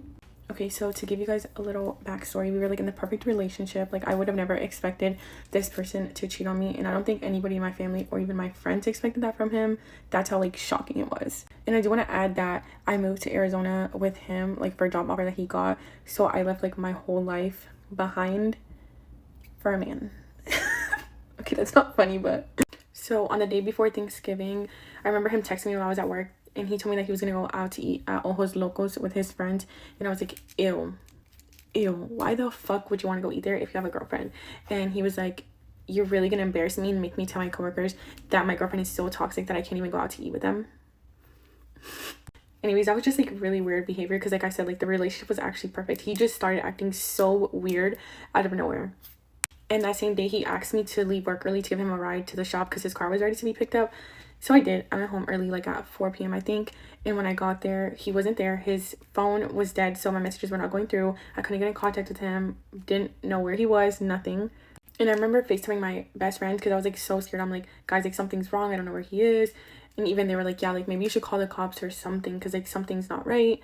Okay, so to give you guys a little backstory, we were, like, in the perfect relationship. Like, I would have never expected this person to cheat on me. And I don't think anybody in my family or even my friends expected that from him. That's how, like, shocking it was. And I do want to add that I moved to Arizona with him, like, for a job offer that he got. So I left, like, my whole life behind for a man. Okay, that's not funny, but... So on the day before Thanksgiving, I remember him texting me when I was at work. And he told me that he was going to go out to eat at Ojos Locos with his friend. And I was like, ew. ew, why the fuck would you want to go eat there if you have a girlfriend? And he was like, you're really gonna embarrass me and make me tell my coworkers that my girlfriend is so toxic that I can't even go out to eat with them. Anyways, that was just like really weird behavior because like I said, like the relationship was actually perfect. He just started acting so weird out of nowhere. And that same day he asked me to leave work early to give him a ride to the shop because his car was ready to be picked up. So I did. I went home early, like at 4 p.m. I think. And when I got there, he wasn't there. His phone was dead, so my messages were not going through. I couldn't get in contact with him. Didn't know where he was, nothing. And I remember FaceTiming my best friends because I was like so scared. I'm like, guys, like something's wrong. I don't know where he is. And even they were like, yeah, like maybe you should call the cops or something because like something's not right.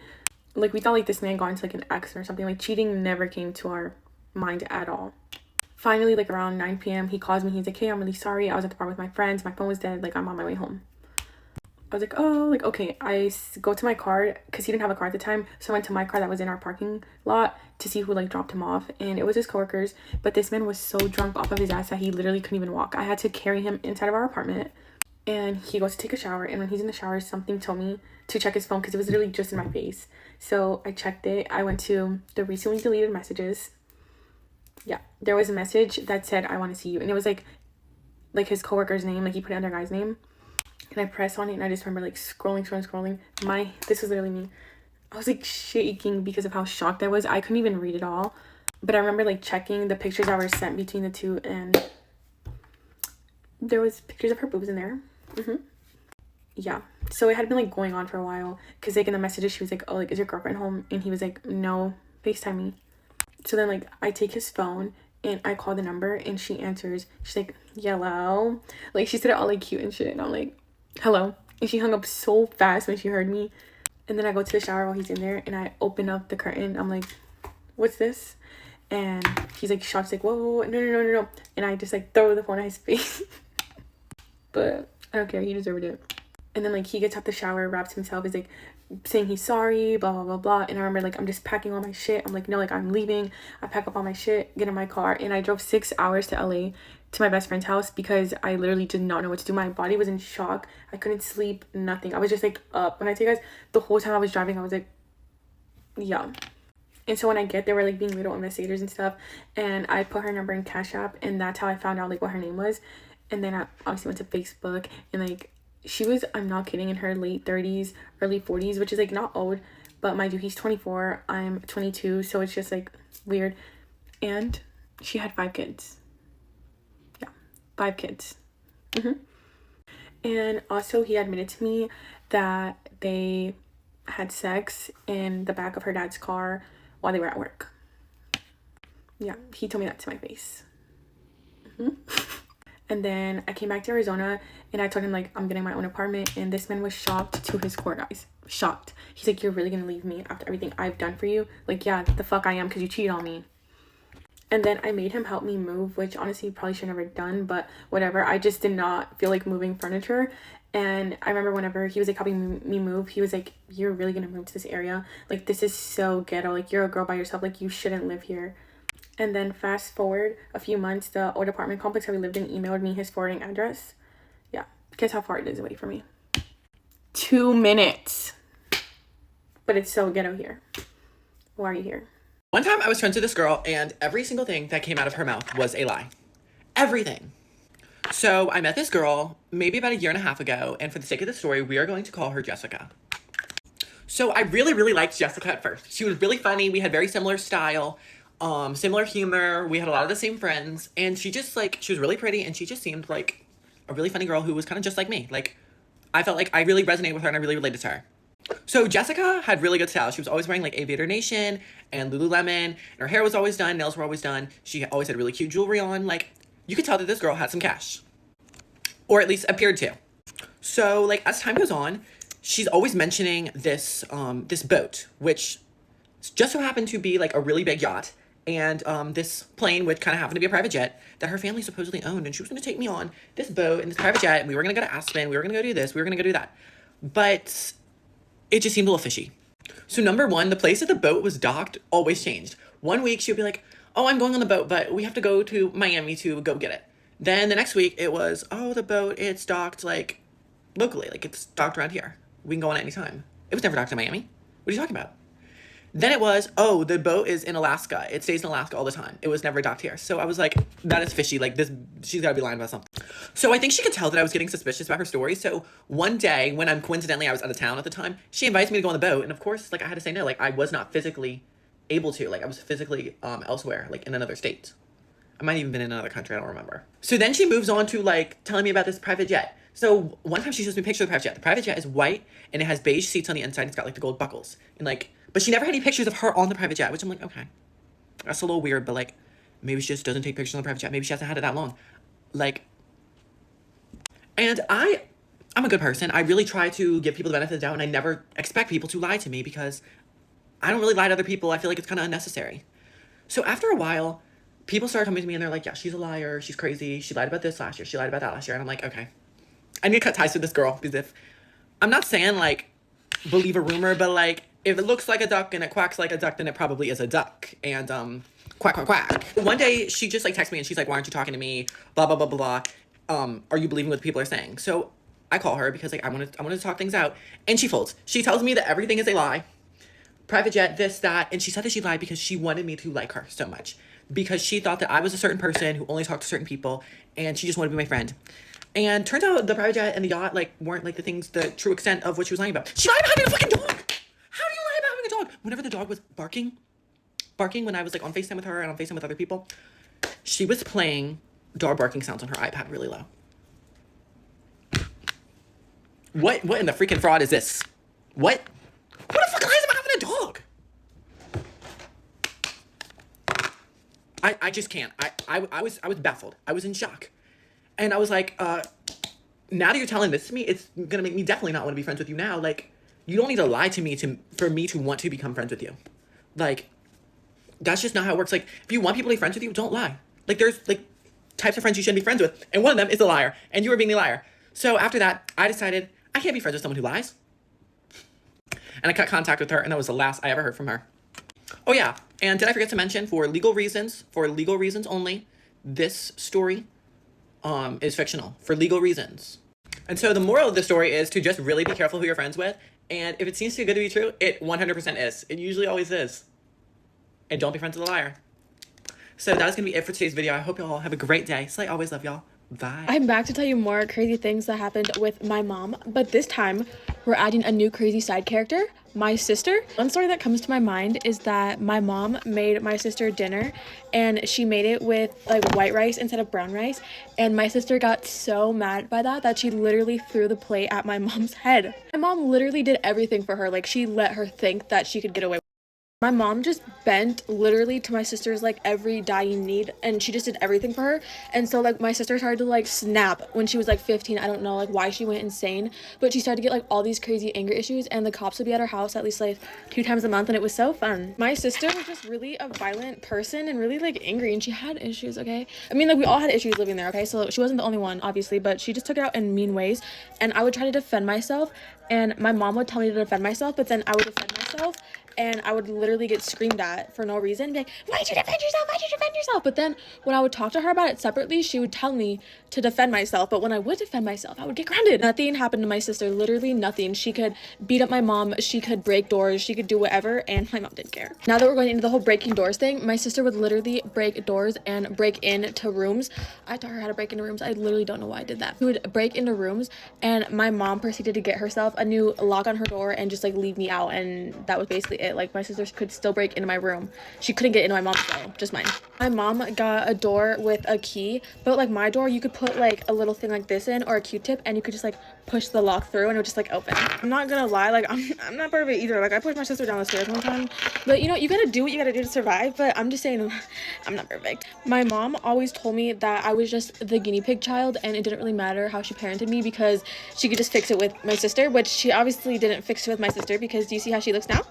Like we thought like this man got into like an accident or something. Like cheating never came to our mind at all. Finally, like around 9 p.m. he calls me. He's like, hey, I'm really sorry. I was at the bar with my friends. My phone was dead. Like I'm on my way home. I was like, oh, like, okay. I go to my car because he didn't have a car at the time. So I went to my car that was in our parking lot to see who like dropped him off. And it was his coworkers. But this man was so drunk off of his ass that he literally couldn't even walk. I had to carry him inside of our apartment. And he goes to take a shower. And when he's in the shower, something told me to check his phone because it was literally just in my face. So I checked it. I went to the recently deleted messages. Yeah, there was a message that said, I want to see you. And it was like his coworker's name. Like he put it under a guy's name. And I pressed on it and I just remember like scrolling. This was literally me. I was like shaking because of how shocked I was. I couldn't even read it all. But I remember like checking the pictures that were sent between the two and there was pictures of her boobs in there. Yeah. So it had been like going on for a while because like in the messages she was like, oh, like is your girlfriend home? And he was like, no, FaceTime me. So then like I take his phone and I call the number and she answers. She's like, hello. Like she said it all like cute and shit. And I'm like, hello. And she hung up so fast when she heard me. And then I go to the shower while he's in there and I open up the curtain. I'm like, what's this? And he's like shocked. He's like, whoa, no. And I just like throw the phone at his face. But I don't care. He deserved it. And then like he gets out the shower, wraps himself, is like saying he's sorry, blah blah blah blah. And I remember like I'm just packing all my shit. I'm like, no, like I'm leaving. I pack up all my shit, get in my car, and I drove 6 hours to LA to my best friend's house because I literally did not know what to do. My body was in shock. I couldn't sleep, nothing. I was just like up. When I tell you guys, the whole time I was driving, I was like, yeah. And so when I get there, we're like being little investigators and stuff. And I put her number in Cash App, and that's how I found out like what her name was. And then I obviously went to Facebook, and like she was, I'm not kidding, in her late 30s, early 40s, which is like not old, but mind you, he's 24, I'm 22, so it's just like weird. And she had 5 kids. Yeah, 5 kids. And also he admitted to me that they had sex in the back of her dad's car while they were at work. Yeah, he told me that to my face. And then I came back to Arizona and I told him like I'm getting my own apartment, and this man was shocked to his core, guys. Shocked. He's like, you're really gonna leave me after everything I've done for you? Like, yeah, the fuck I am, because you cheated on me. And then I made him help me move, which honestly probably should never done, but whatever. I just did not feel like moving furniture. And I remember whenever he was like helping me move, he was like, you're really gonna move to this area? Like, this is so ghetto. Like, you're a girl by yourself. Like, you shouldn't live here. And then fast forward a few months, the old apartment complex that we lived in emailed me his forwarding address. Yeah, guess how far it is away from me? 2 minutes. But it's so ghetto here. Why are you here? One time I was friends with this girl and every single thing that came out of her mouth was a lie. Everything. So I met this girl maybe about 1.5 years ago, and for the sake of the story, we are going to call her Jessica. So I really liked Jessica at first. She was really funny. We had very similar style. Similar humor. We had a lot of the same friends, and she was really pretty, and she just seemed like a really funny girl who was kind of just like me. Like, I felt like I really resonated with her and I really related to her. So Jessica had really good style. She was always wearing like Aviator Nation and Lululemon, and her hair was always done, nails were always done. She always had really cute jewelry on. Like, you could tell that this girl had some cash, or at least appeared to. So like as time goes on, she's always mentioning this this boat, which just so happened to be like a really big yacht. And this plane, which kind of happened to be a private jet, that her family supposedly owned. And she was going to take me on this boat and this private jet. And we were going to go to Aspen. We were going to go do this. We were going to go do that. But it just seemed a little fishy. So number one, the place that the boat was docked always changed. 1 week, she would be like, oh, I'm going on the boat, but we have to go to Miami to go get it. Then the next week, it was, oh, the boat, it's docked like locally. Like, it's docked around here. We can go on it anytime. It was never docked in Miami. What are you talking about? Then it was, oh, the boat is in Alaska. It stays in Alaska all the time. It was never docked here. So I was like, that is fishy. Like this, she's gotta be lying about something. So I think she could tell that I was getting suspicious about her story. So one day when coincidentally I was out of town at the time, she invites me to go on the boat. And of course, like I had to say no. Like I was not physically able to. Like I was physically elsewhere, like in another state. I might have even been in another country. I don't remember. So then she moves on to like telling me about this private jet. So one time she shows me a picture of the private jet. The private jet is white and it has beige seats on the inside. It's got like the gold buckles and like, but she never had any pictures of her on the private jet, which I'm like, okay, that's a little weird, but like, maybe she just doesn't take pictures on the private jet. Maybe she hasn't had it that long. Like, and I'm a good person. I really try to give people the benefit of the doubt and I never expect people to lie to me because I don't really lie to other people. I feel like it's kind of unnecessary. So after a while, people started coming to me and they're like, yeah, she's a liar. She's crazy. She lied about this last year. She lied about that last year. And I'm like, okay, I need to cut ties with this girl because if, I'm not saying like, believe a rumor, but like, if it looks like a duck and it quacks like a duck, then it probably is a duck. And quack, quack, quack. One day she just like texts me and she's like, why aren't you talking to me? Blah, blah, blah, blah, blah. Are you believing what people are saying? So I call her because like, I wanted to talk things out. And she folds. She tells me that everything is a lie. Private jet, this, that. And she said that she lied because she wanted me to like her so much. Because she thought that I was a certain person who only talked to certain people. And she just wanted to be my friend. And turns out the private jet and the yacht like weren't like the true extent of what she was lying about. She lied about having a fucking dog. How do you lie about having a dog? Whenever the dog was barking when I was like on FaceTime with her and on FaceTime with other people, she was playing dog barking sounds on her iPad really low. What in the freaking fraud is this? What? Who the fuck lies about having a dog? I just can't. I was baffled. I was in shock. And I was like, now that you're telling this to me, it's gonna make me definitely not want to be friends with you now. Like, you don't need to lie to me for me to want to become friends with you. Like, that's just not how it works. Like, if you want people to be friends with you, don't lie. Like, there's like types of friends you shouldn't be friends with, and one of them is a liar, and you were being the liar. So after that, I decided I can't be friends with someone who lies. And I cut contact with her, and that was the last I ever heard from her. Oh yeah, and did I forget to mention, for legal reasons only, this story is fictional for legal reasons. And so the moral of the story is to just really be careful who you're friends with. And if it seems too good to be true, it 100% is. It usually always is. And don't be friends with a liar. So that is going to be it for today's video. I hope you all have a great day. So I always love y'all. Bye. I'm back to tell you more crazy things that happened with my mom, but this time we're adding a new crazy side character, my sister. One story that comes to my mind is that my mom made my sister dinner and she made it with like white rice instead of brown rice, and my sister got so mad by that she literally threw the plate at my mom's head. My mom literally did everything for her. Like, she let her think that she could get away with it. My mom just bent literally to my sister's like every dying need, and she just did everything for her. And so like my sister started to like snap when she was like 15. I don't know like why she went insane, but she started to get like all these crazy anger issues, and the cops would be at her house at least like 2 times a month, and it was so fun. My sister was just really a violent person and really like angry, and she had issues, okay? I mean, like we all had issues living there, okay? So she wasn't the only one, obviously, but she just took it out in mean ways. And I would try to defend myself, and my mom would tell me to defend myself, but then I would defend myself and I would literally get screamed at for no reason, be like, why'd you defend yourself? Why'd you defend yourself? But then when I would talk to her about it separately, she would tell me to defend myself. But when I would defend myself, I would get grounded. Nothing happened to my sister, literally nothing. She could beat up my mom, she could break doors, she could do whatever, and my mom didn't care. Now that we're going into the whole breaking doors thing, my sister would literally break doors and break into rooms. I taught her how to break into rooms. I literally don't know why I did that. She would break into rooms, and my mom proceeded to get herself a new lock on her door and just like leave me out, and that was basically it. Like, my sister could still break into my room. She couldn't get into my mom's though, just mine. My mom got a door with a key, but like my door, you could put like a little thing like this in, or a Q-tip, and you could just like push the lock through and it would just like open. I'm not gonna lie, like I'm not perfect either. Like, I pushed my sister down the stairs one time, but you know, you gotta do what you gotta do to survive. But I'm just saying, I'm not perfect. My mom always told me that I was just the guinea pig child, and it didn't really matter how she parented me because she could just fix it with my sister, which she obviously didn't fix it with my sister, because do you see how she looks now?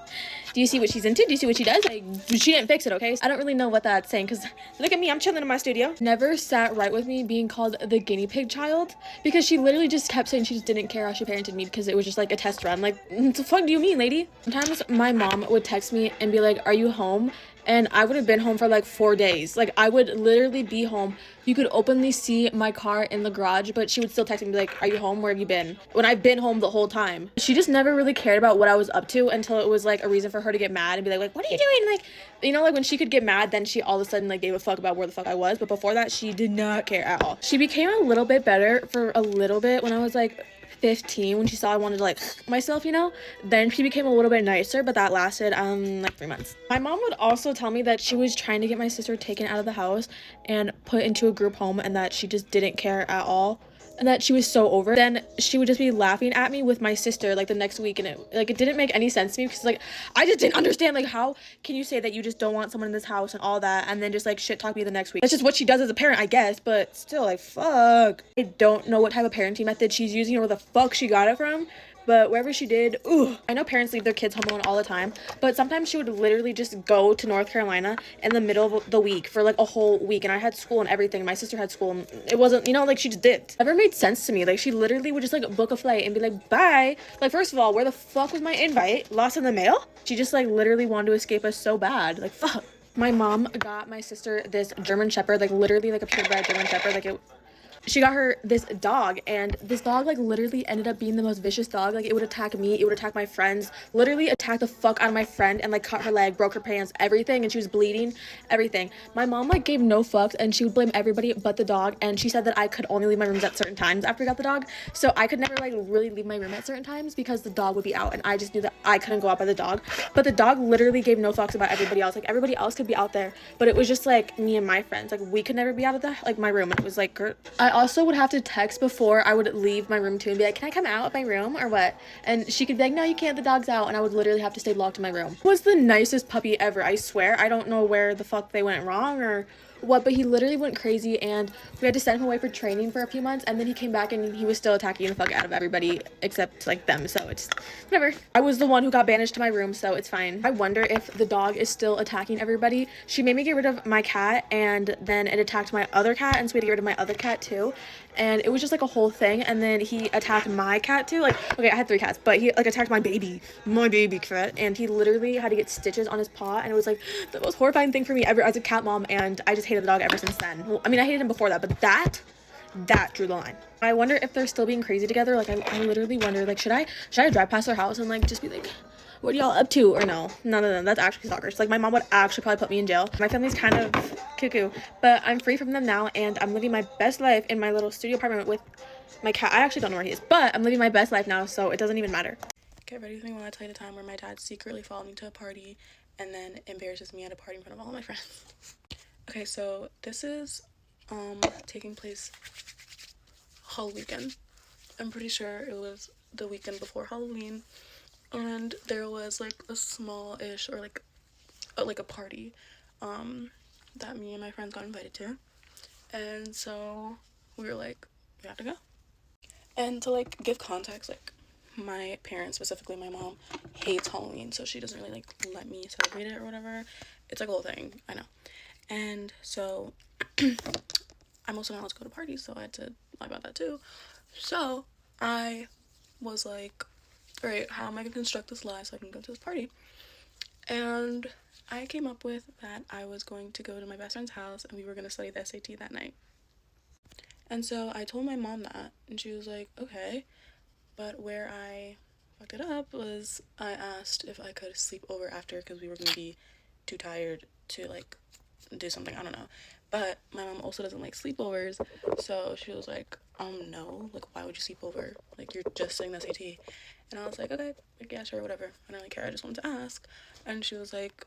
Do you see what she's into? Do you see what she does? Like, she didn't fix it, okay? I don't really know what that's saying, because look at me, I'm chilling in my studio. Never sat right with me being called the guinea pig child, because she literally just kept saying she just didn't care how she parented me because it was just like a test run. Like, what the fuck do you mean, lady? Sometimes my mom would text me and be like, are you home? and I would have been home for like 4 days. Like, I would literally be home. You could openly see my car in the garage, but she would still text me and be like, are you home? Where have you been? When I've been home the whole time. She just never really cared about what I was up to until it was like a reason for her to get mad and be like, what are you doing? Like, you know, like when she could get mad, then she all of a sudden like gave a fuck about where the fuck I was. But before that, she did not care at all. She became a little bit better for a little bit when I was like 15, when she saw I wanted to like myself, you know. Then she became a little bit nicer, but that lasted like 3 months. My mom would also tell me that she was trying to get my sister taken out of the house and put into a group home, and that she just didn't care at all, and that she was so over it. Then she would just be laughing at me with my sister like the next week, and it didn't make any sense to me, because like I just didn't understand, like, how can you say that you just don't want someone in this house and all that, and then just like shit talk me the next week? That's just what she does as a parent, I guess, but still, like, fuck. I don't know what type of parenting method she's using or where the fuck she got it from, but wherever she did, ooh. I know parents leave their kids home alone all the time, but sometimes she would literally just go to North Carolina in the middle of the week for like a whole week, and I had school and everything. My sister had school, and it wasn't, you know, like, she just did. It never made sense to me. Like, she literally would just like book a flight and be like, bye. Like, first of all, where the fuck was my invite? Lost in the mail? She just like literally wanted to escape us so bad. Like, fuck. My mom got my sister this German Shepherd, like literally like a purebred German Shepherd. She got her this dog, and this dog like literally ended up being the most vicious dog. Like, it would attack me, it would attack my friends, literally attack the fuck out of my friend, and like cut her leg, broke her pants, everything, and she was bleeding, everything. My mom like gave no fucks, and she would blame everybody but the dog, and she said that I could only leave my rooms at certain times after I got the dog. So I could never like really leave my room at certain times because the dog would be out, and I just knew that I couldn't go out by the dog. But the dog literally gave no fucks about everybody else. Like, everybody else could be out there, but it was just like me and my friends. Like, we could never be out of the like my room, and it was like, I also would have to text before I would leave my room too and be like, can I come out of my room or what? And she could be like, no, you can't, the dog's out. And I would literally have to stay locked in my room. It was the nicest puppy ever, I swear. I don't know where the fuck they went wrong or what, but he literally went crazy, and we had to send him away for training for a few months, and then he came back and he was still attacking the fuck out of everybody except like them, so it's whatever. I was the one who got banished to my room, so it's fine. I wonder if the dog is still attacking everybody. She made me get rid of my cat, and then it attacked my other cat, and so we had to get rid of my other cat too, and it was just like a whole thing. And then he attacked my cat too. Like, okay, I had 3 cats, but he like attacked my baby cat, and he literally had to get stitches on his paw, and it was like the most horrifying thing for me ever as a cat mom, and I just hated the dog ever since then. Well, I mean, I hated him before that, but that drew the line. I wonder if they're still being crazy together. Like, I literally wonder, like, should I drive past their house and like just be like, what are y'all up to? Or no, that's actually stalkers. Like, my mom would actually probably put me in jail. My family's kind of cuckoo, but I'm free from them now, and I'm living my best life in my little studio apartment with my cat. I actually don't know where he is, but I'm living my best life now, so it doesn't even matter. Get ready with me when I tell you the time where my dad secretly followed me to a party and then embarrasses me at a party in front of all my friends. Okay, so this is taking place Halloween weekend. I'm pretty sure it was the weekend before Halloween, and there was like a small-ish or like a party that me and my friends got invited to, and so we were like, we have to go. And to like give context, like, my parents, specifically my mom, hates Halloween, so she doesn't really like let me celebrate it or whatever. It's like a whole thing, I know. And so I'm also not allowed to go to parties, so I had to lie about that too. So I was like, alright, how am I gonna construct this lie so I can go to this party? And I came up with that I was going to go to my best friend's house and we were gonna study the SAT that night. And so I told my mom that, and she was like, okay. But where I fucked it up was I asked if I could sleep over after, because we were gonna be too tired to like do something, I don't know. But my mom also doesn't like sleepovers, so she was like, no, like, why would you sleep over? Like, you're just studying the SAT. And I was like, okay, like, yeah, sure, whatever. I don't really care, I just wanted to ask. And she was like,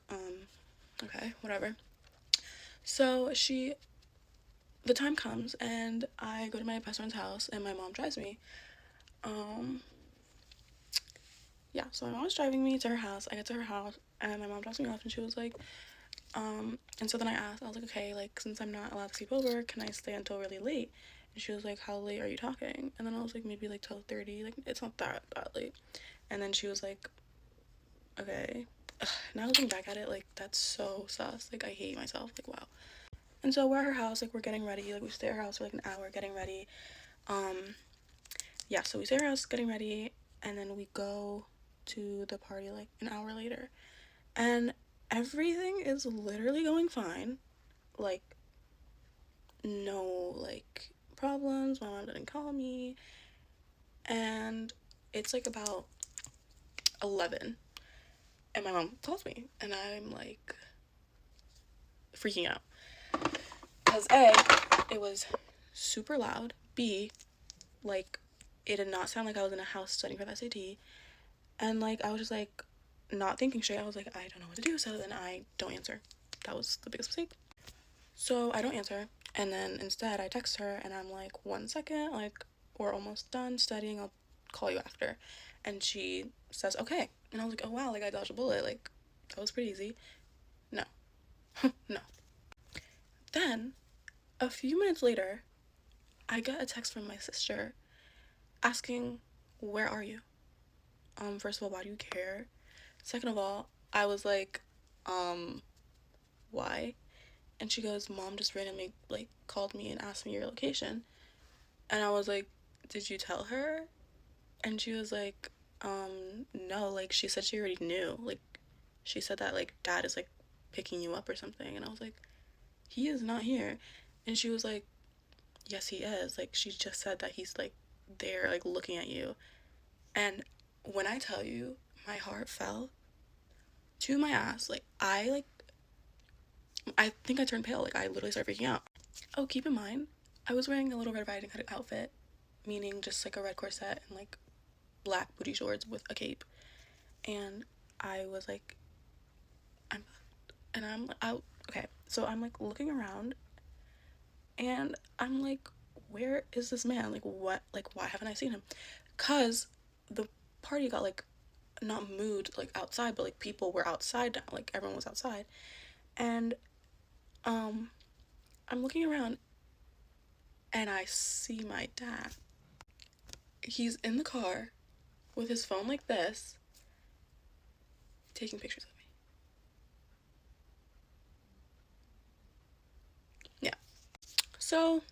okay, whatever. So the time comes, and I go to my best friend's house, and my mom drives me. Yeah, so my mom was driving me to her house. I get to her house, and my mom drops me off, and she was like, and so then I was like, okay, like, since I'm not allowed to sleep over, can I stay until really late? And she was like, how late are you talking? And then I was like, maybe like 12:30, like, it's not that late. And then she was like, okay. Ugh, now looking back at it, like, that's so sus. Like, I hate myself, like, wow. And so we're at her house, like, we're getting ready, like, we stay at her house for like an hour getting ready. Yeah, so we stay at her house getting ready, and then we go to the party like an hour later. And everything is literally going fine. Like, no, like, problems. My mom didn't call me. And it's like about 11. And my mom calls me. And I'm like freaking out. Because A, it was super loud. B, like, it did not sound like I was in a house studying for the SAT. And, like, I was just, like, not thinking straight. I was like, I don't know what to do. So then I don't answer. That was the biggest mistake. So I don't answer. And then instead I text her and I'm like, 1 second, like, we're almost done studying. I'll call you after. And she says, okay. And I was like, oh, wow, like, I dodged a bullet. Like, that was pretty easy. No. No. Then, a few minutes later, I get a text from my sister asking, where are you? First of all, why do you care? Second of all, I was like, why? And she goes, Mom just randomly, like, called me and asked me your location. And I was like, did you tell her? And she was like, no, like, she said she already knew. Like, she said that, like, Dad is, like, picking you up or something. And I was like, he is not here. And she was like, yes, he is. Like, she just said that he's, like, there, like, looking at you. And when I tell you, my heart fell to my ass. Like, I think I turned pale. Like, I literally started freaking out. Oh, keep in mind, I was wearing a Little Red Riding Hood outfit, meaning just, like, a red corset and, like, black booty shorts with a cape. And I was like, okay, so I'm, like, looking around, and I'm like, where is this man? Like, what? Like, why haven't I seen him? Because the party got, like, not moved, like, outside, but, like, people were outside now. Like, everyone was outside. And, I'm looking around, and I see my dad. He's in the car with his phone like this, taking pictures of me. Yeah. So,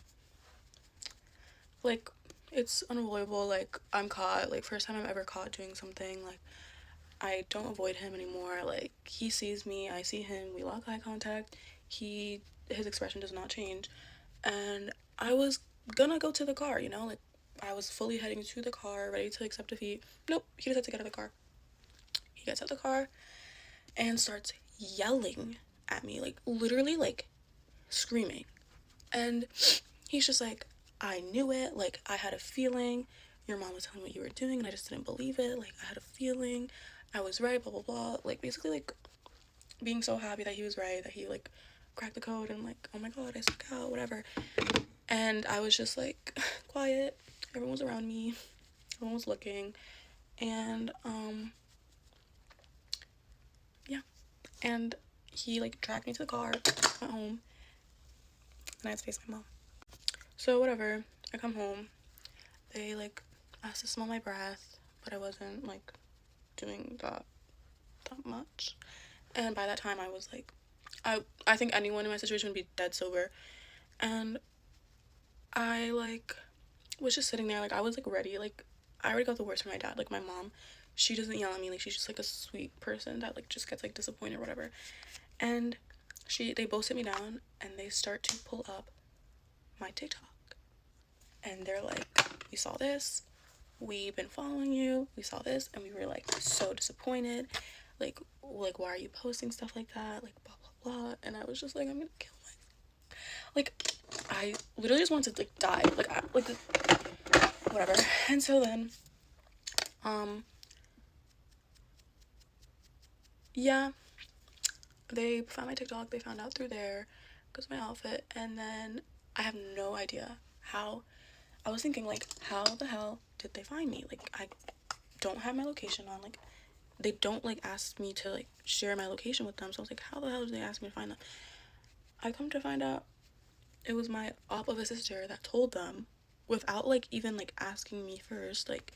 like, it's unavoidable. Like, I'm caught. Like, first time I'm ever caught doing something. Like, I don't avoid him anymore. Like, he sees me, I see him, we lock eye contact. His expression does not change. And I was gonna go to the car, you know? Like, I was fully heading to the car, ready to accept defeat. Nope, he decided to get out of the car. He gets out of the car and starts yelling at me, like, literally, like, screaming. And he's just like, I knew it, like, I had a feeling, your mom was telling me what you were doing, and I just didn't believe it, like, I had a feeling, I was right, blah, blah, blah, like, basically, like, being so happy that he was right, that he, like, cracked the code, and, like, oh my god, I stuck out, whatever. And I was just, like, quiet, everyone was around me, everyone was looking, and, yeah, and he, like, dragged me to the car, went home, and I had to face my mom. So, whatever, I come home, they, like, asked to smell my breath, but I wasn't, like, doing that much. And by that time, I was, like, I think anyone in my situation would be dead sober. And I, like, was just sitting there, like, I was, like, ready, like, I already got the worst from my dad. Like, my mom, she doesn't yell at me, like, she's just, like, a sweet person that, like, just gets, like, disappointed or whatever. And they both sit me down, and they start to pull up my TikTok. And they're like, we saw this, we've been following you, we saw this, and we were, like, so disappointed, like, why are you posting stuff like that, like, blah, blah, blah. And I was just like, I'm gonna kill myself. Like, I literally just wanted to, like, die, whatever. And so then, yeah, they found my TikTok, they found out through there, because my outfit, and then I have no idea how. I was thinking, like, how the hell did they find me? Like, I don't have my location on, like, they don't, like, ask me to, like, share my location with them, so I was like, how the hell did they ask me to find them? I come to find out it was my op of a sister that told them, without, like, even, like, asking me first, like,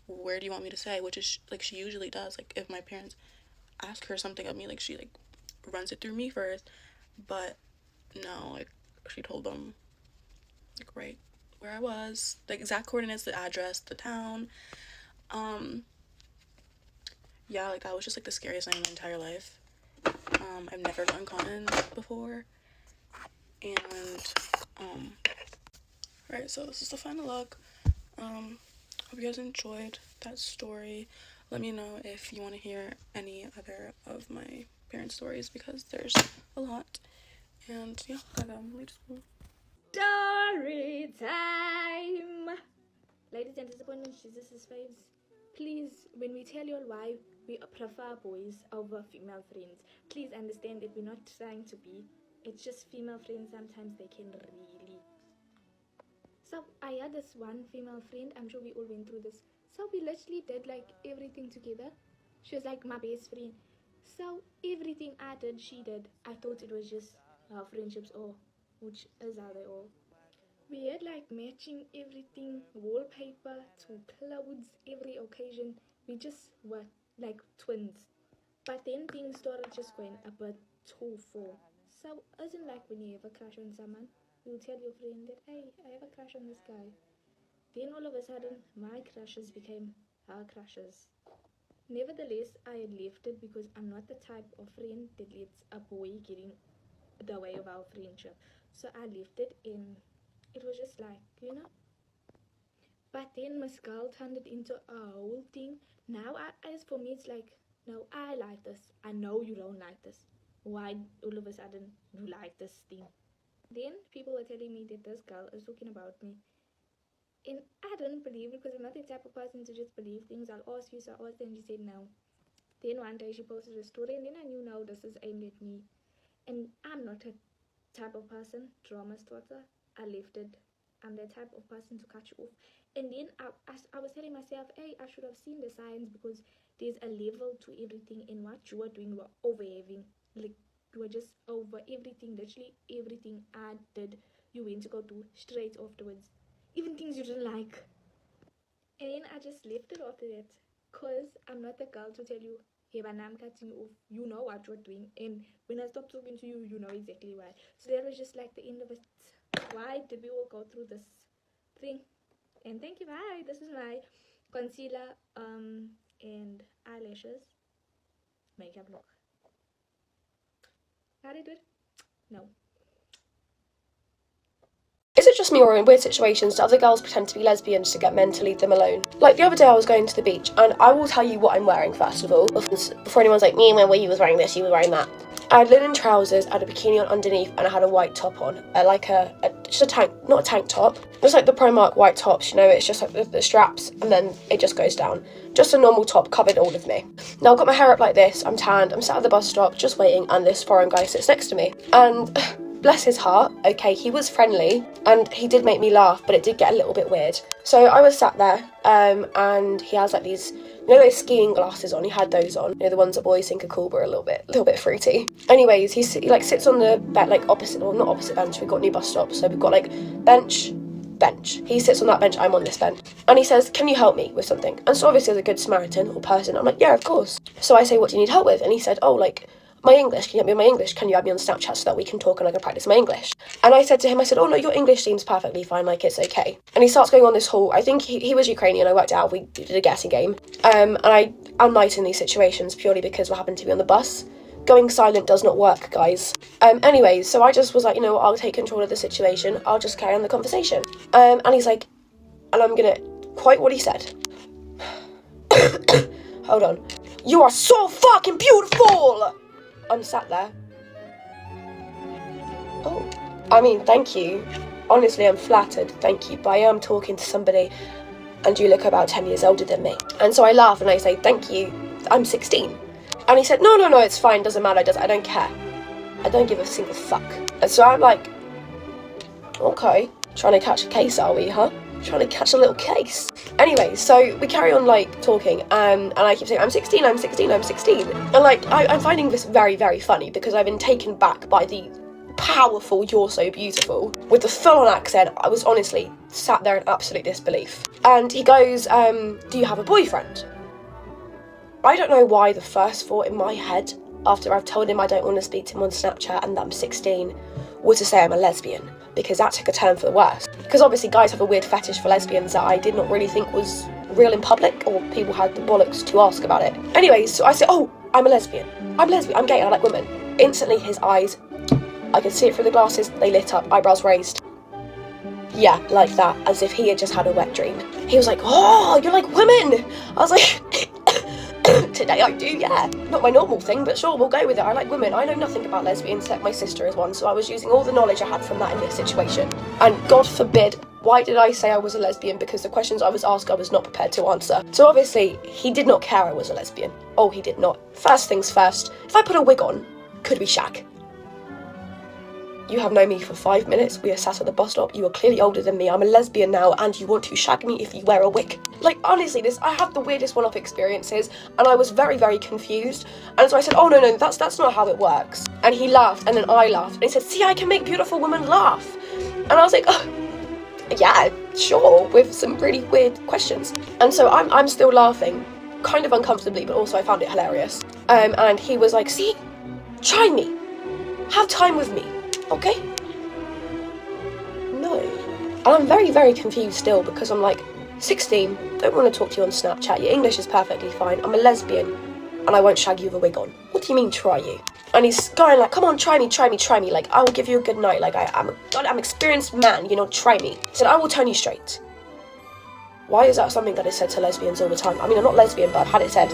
where do you want me to say, which is, like, she usually does, like, if my parents ask her something of me, like, she, like, runs it through me first, but no, like, she told them, like, right where I was, the exact coordinates, the address, the town. Yeah, like, that was just, like, the scariest night of my entire life. I've never done cotton before. And alright, so this is the final look. Hope you guys enjoyed that story. Let me know if you want to hear any other of my parents' stories, because there's a lot. And yeah, gotta leave school. Story time! Ladies and disappointment, Jesus' faves. Please, when we tell you all why we prefer boys over female friends, please understand that we're not trying to be. It's just female friends, sometimes they can really. So I had this one female friend, I'm sure we all went through this. So we literally did like everything together. She was like my best friend. So everything I did, she did. I thought it was just our friendships, or which is how they all. We had like matching everything, wallpaper to clothes, every occasion. We just were like twins. But then things started just going a bit too full. So isn't like when you have a crush on someone, you'll tell your friend that, hey, I have a crush on this guy. Then all of a sudden, my crushes became her crushes. Nevertheless, I had left it because I'm not the type of friend that lets a boy get in the way of our friendship. So I left it, and it was just like, you know. But then Miss Girl turned it into a whole thing. Now, as for me, it's like, no, I like this. I know you don't like this. Why all of a sudden you like this thing? Then people were telling me that this girl is talking about me. And I didn't believe it because I'm not the type of person to just believe things. I'll ask you, so I asked her and she said no. Then one day she posted a story, and then I knew, no, this is aimed at me. And I'm not a type of person, drama starter. I left it. I'm the type of person to cut you off. And then I was telling myself, hey, I should have seen the signs, because there's a level to everything, and what you were doing, you were overhaving. Like, you were just over everything, literally everything I did, you went to go do straight afterwards. Even things you didn't like. And then I just left it after that, because I'm not the girl to tell you, hey, but now I'm cutting you off. You know what you're doing. And when I stop talking to you, you know exactly why. So that was just like the end of it. Why did we all go through this thing? And thank you, bye. This is my concealer and eyelashes makeup look. How did I do it? No. Is it just me, or in weird situations do other girls pretend to be lesbians to get men to leave them alone? Like the other day I was going to the beach, and I will tell you what I'm wearing first of all, before anyone's like, me, when you was wearing this, you were wearing that. I had linen trousers, I had a bikini on underneath, and I had a white top on. Just a tank, not a tank top, just like the Primark white tops, you know, it's just like the straps, and then it just goes down. Just a normal top, covered all of me. Now I've got my hair up like this, I'm tanned, I'm sat at the bus stop, just waiting, and this foreign guy sits next to me. And bless his heart, okay, he was friendly, and he did make me laugh, but it did get a little bit weird. So I was sat there, and he has like these, you know, those skiing glasses on. He had those on, you know, the ones that boys think are cool, but are a little bit fruity. Anyways, he like sits on the bed, like opposite, or not opposite bench. We've got new bus stops, so we've got like bench. He sits on that bench, I'm on this bench, and he says, can you help me with something? And so obviously as a good Samaritan or person, I'm like, yeah, of course. So I say, what do you need help with? And he said, oh, like, my English, can you help me with my English? Can you add me on Snapchat so that we can talk and I can practice my English? And I said to him, I said, oh no, your English seems perfectly fine, like it's okay. And he starts going on this whole, I think he was Ukrainian, I worked it out, we did a guessing game. And I'm light in these situations purely because we happened to be on the bus. Going silent does not work, guys. Anyways, so I just was like, you know what, I'll take control of the situation, I'll just carry on the conversation. And he's like, and I'm gonna quote what he said. Hold on. You are so fucking beautiful! I'm sat there. Oh, I mean, thank you. Honestly, I'm flattered, thank you. But I am talking to somebody, and you look about 10 years older than me. And so I laugh and I say, thank you, I'm 16. And he said, no, it's fine, doesn't matter, I don't care. I don't give a single fuck. And so I'm like, okay, trying to catch a case, are we, huh? Trying to catch a little case. Anyway, so we carry on like talking, and I keep saying, I'm 16. And like, I'm finding this very, very funny because I've been taken back by the powerful "you're so beautiful" with the full-on accent. I was honestly sat there in absolute disbelief. And he goes, do you have a boyfriend? I don't know why the first thought in my head, after I've told him I don't want to speak to him on Snapchat and that I'm 16, was to say I'm a lesbian, because that took a turn for the worse. Because obviously guys have a weird fetish for lesbians that I did not really think was real in public, or people had the bollocks to ask about it. Anyways, so I said, oh, I'm a lesbian, I'm gay, I like women. Instantly, his eyes, I could see it through the glasses, they lit up, eyebrows raised. Yeah, like that, as if he had just had a wet dream. He was like, oh, you're like women. I was like, today I do, yeah. Not my normal thing, but sure, we'll go with it. I like women. I know nothing about lesbians, except my sister is one, so I was using all the knowledge I had from that in this situation. And God forbid, why did I say I was a lesbian? Because the questions I was asked, I was not prepared to answer. So obviously, he did not care I was a lesbian. Oh, he did not. First things first, if I put a wig on, could we shag? You have known me for 5 minutes, we are sat at the bus stop, you are clearly older than me, I'm a lesbian now, and you want to shag me if you wear a wig. Like, honestly, I have the weirdest one-off experiences, and I was very, very confused, and so I said, oh, no, that's not how it works. And he laughed, and then I laughed, and he said, see, I can make beautiful women laugh. And I was like, oh, yeah, sure, with some pretty weird questions. And so I'm still laughing, kind of uncomfortably, but also I found it hilarious. And he was like, see, try me, have time with me. Okay? No. And I'm very, very confused still because I'm like, 16, don't want to talk to you on Snapchat, your English is perfectly fine, I'm a lesbian, and I won't shag you with a wig on. What do you mean, try you? And he's going like, come on, try me, like, I will give you a good night, like, I'm an experienced man, you know, try me. He said, I will turn you straight. Why is that something that is said to lesbians all the time? I mean, I'm not lesbian, but I've had it said,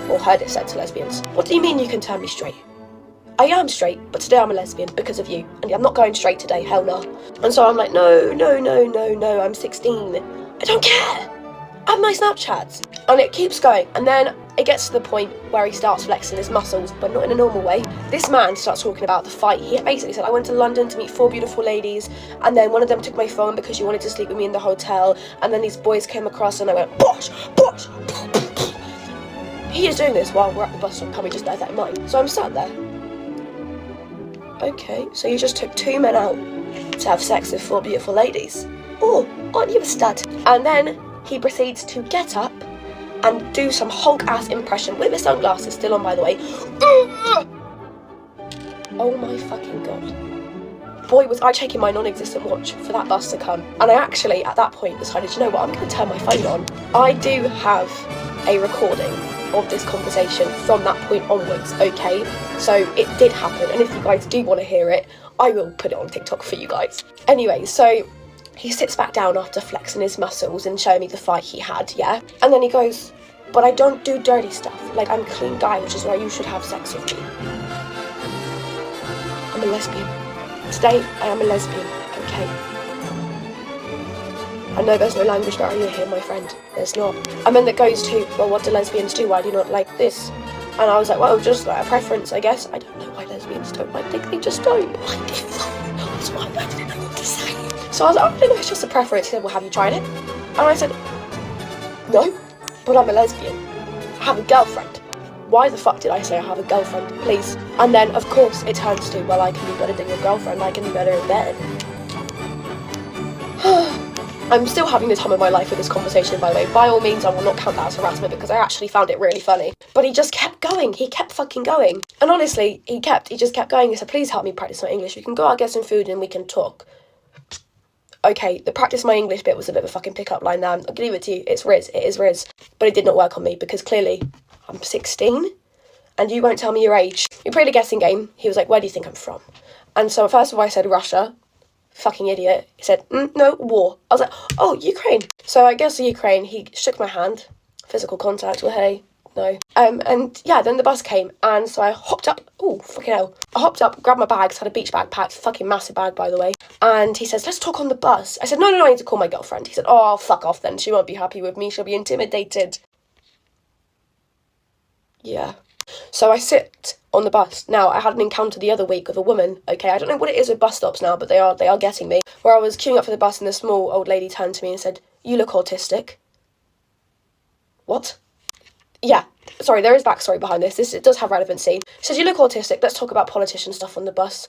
or heard it said to lesbians. What do you mean you can turn me straight? I am straight, but today I'm a lesbian because of you, and I'm not going straight today, hell no. And so I'm like, no, I'm 16. I don't care. I have my Snapchats. And it keeps going, and then it gets to the point where he starts flexing his muscles, but not in a normal way. This man starts talking about the fight. He basically said, I went to London to meet 4 beautiful ladies, and then one of them took my phone because she wanted to sleep with me in the hotel, and then these boys came across and I went, bosh. He is doing this while we're at the bus stop, can we just bear that in mind? So I'm sat there. Okay, so you just took 2 men out to have sex with 4 beautiful ladies. Oh, aren't you a stud? And then he proceeds to get up and do some Hulk-ass impression, with his sunglasses still on, by the way. Oh my fucking god. Boy, was I checking my non-existent watch for that bus to come. And I actually, at that point, decided, you know what, I'm going to turn my phone on. I do have a recording of this conversation from that point onwards, okay? So it did happen, and if you guys do want to hear it, I will put it on TikTok for you guys. Anyway, so he sits back down after flexing his muscles and showing me the fight he had, yeah? And then he goes, but I don't do dirty stuff. Like, I'm a clean guy, which is why you should have sex with me. I'm a lesbian. Today, I am a lesbian, okay? I know there's no language barrier here, my friend. There's not. And then that goes to, well, what do lesbians do? Why do you not like this? And I was like, well, just like a preference, I guess. I don't know why lesbians don't like dick. They just don't. That's why I didn't know what to say. So I was like, oh, I don't know, it's just a preference. He said, well, have you tried it? And I said, no, but I'm a lesbian. I have a girlfriend. Why the fuck did I say I have a girlfriend, please? And then, of course, it turns to, well, I can be better than your girlfriend. I can be better in bed. I'm still having the time of my life with this conversation, by the way. By all means, I will not count that as harassment because I actually found it really funny. But he just kept going. He kept fucking going. And honestly, he just kept going. He said, please help me practice my English. We can go out, get some food, and we can talk. Okay, the practice my English bit was a bit of a fucking pickup line there. I'll give it to you. It's Riz. It is Riz. But it did not work on me because clearly I'm 16 and you won't tell me your age. We played a guessing game. He was like, where do you think I'm from? And so first of all, I said Russia. Fucking idiot. He said, no, war. I was like, oh, Ukraine. So I guess Ukraine, he shook my hand. Physical contact, well, hey, no. And yeah, then the bus came, and so I hopped up. Oh, fucking hell. I hopped up, grabbed my bags, had a beach bag packed, fucking massive bag, by the way. And he says, let's talk on the bus. I said, no, I need to call my girlfriend. He said, oh, fuck off then. She won't be happy with me. She'll be intimidated. Yeah. So I sit on the bus. Now, I had an encounter the other week with a woman, okay? I don't know what it is with bus stops now, but they are getting me. Where I was queuing up for the bus and this small old lady turned to me and said, you look autistic. What? Yeah, sorry, there is backstory behind this. It does have relevancy. She said, you look autistic, let's talk about politician stuff on the bus.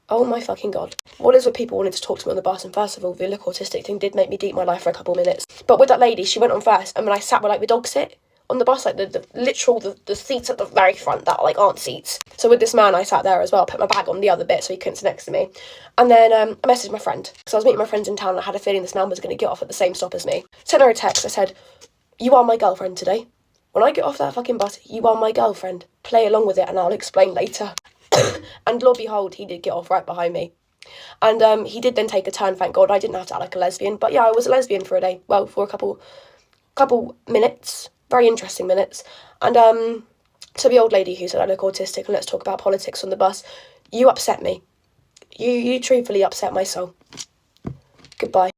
Oh my fucking god. What is with people wanting to talk to me on the bus? And first of all, the look autistic thing did make me deep my life for a couple of minutes. But with that lady, she went on first, and when I sat where, like, the dog sit on the bus, like, the seats at the very front that, like, aren't seats. So with this man, I sat there as well, put my bag on the other bit so he couldn't sit next to me. And then I messaged my friend, because I was meeting my friends in town, and I had a feeling this man was going to get off at the same stop as me. Sent her a text, I said, you are my girlfriend today. When I get off that fucking bus, you are my girlfriend. Play along with it and I'll explain later. And lo and behold, he did get off right behind me. And he did then take a turn, thank God. I didn't have to act like a lesbian. But yeah, I was a lesbian for a day. Well, for a couple minutes. Very interesting minutes. And to the old lady who said I look autistic and let's talk about politics on the bus, you upset me. You truthfully upset my soul. Goodbye.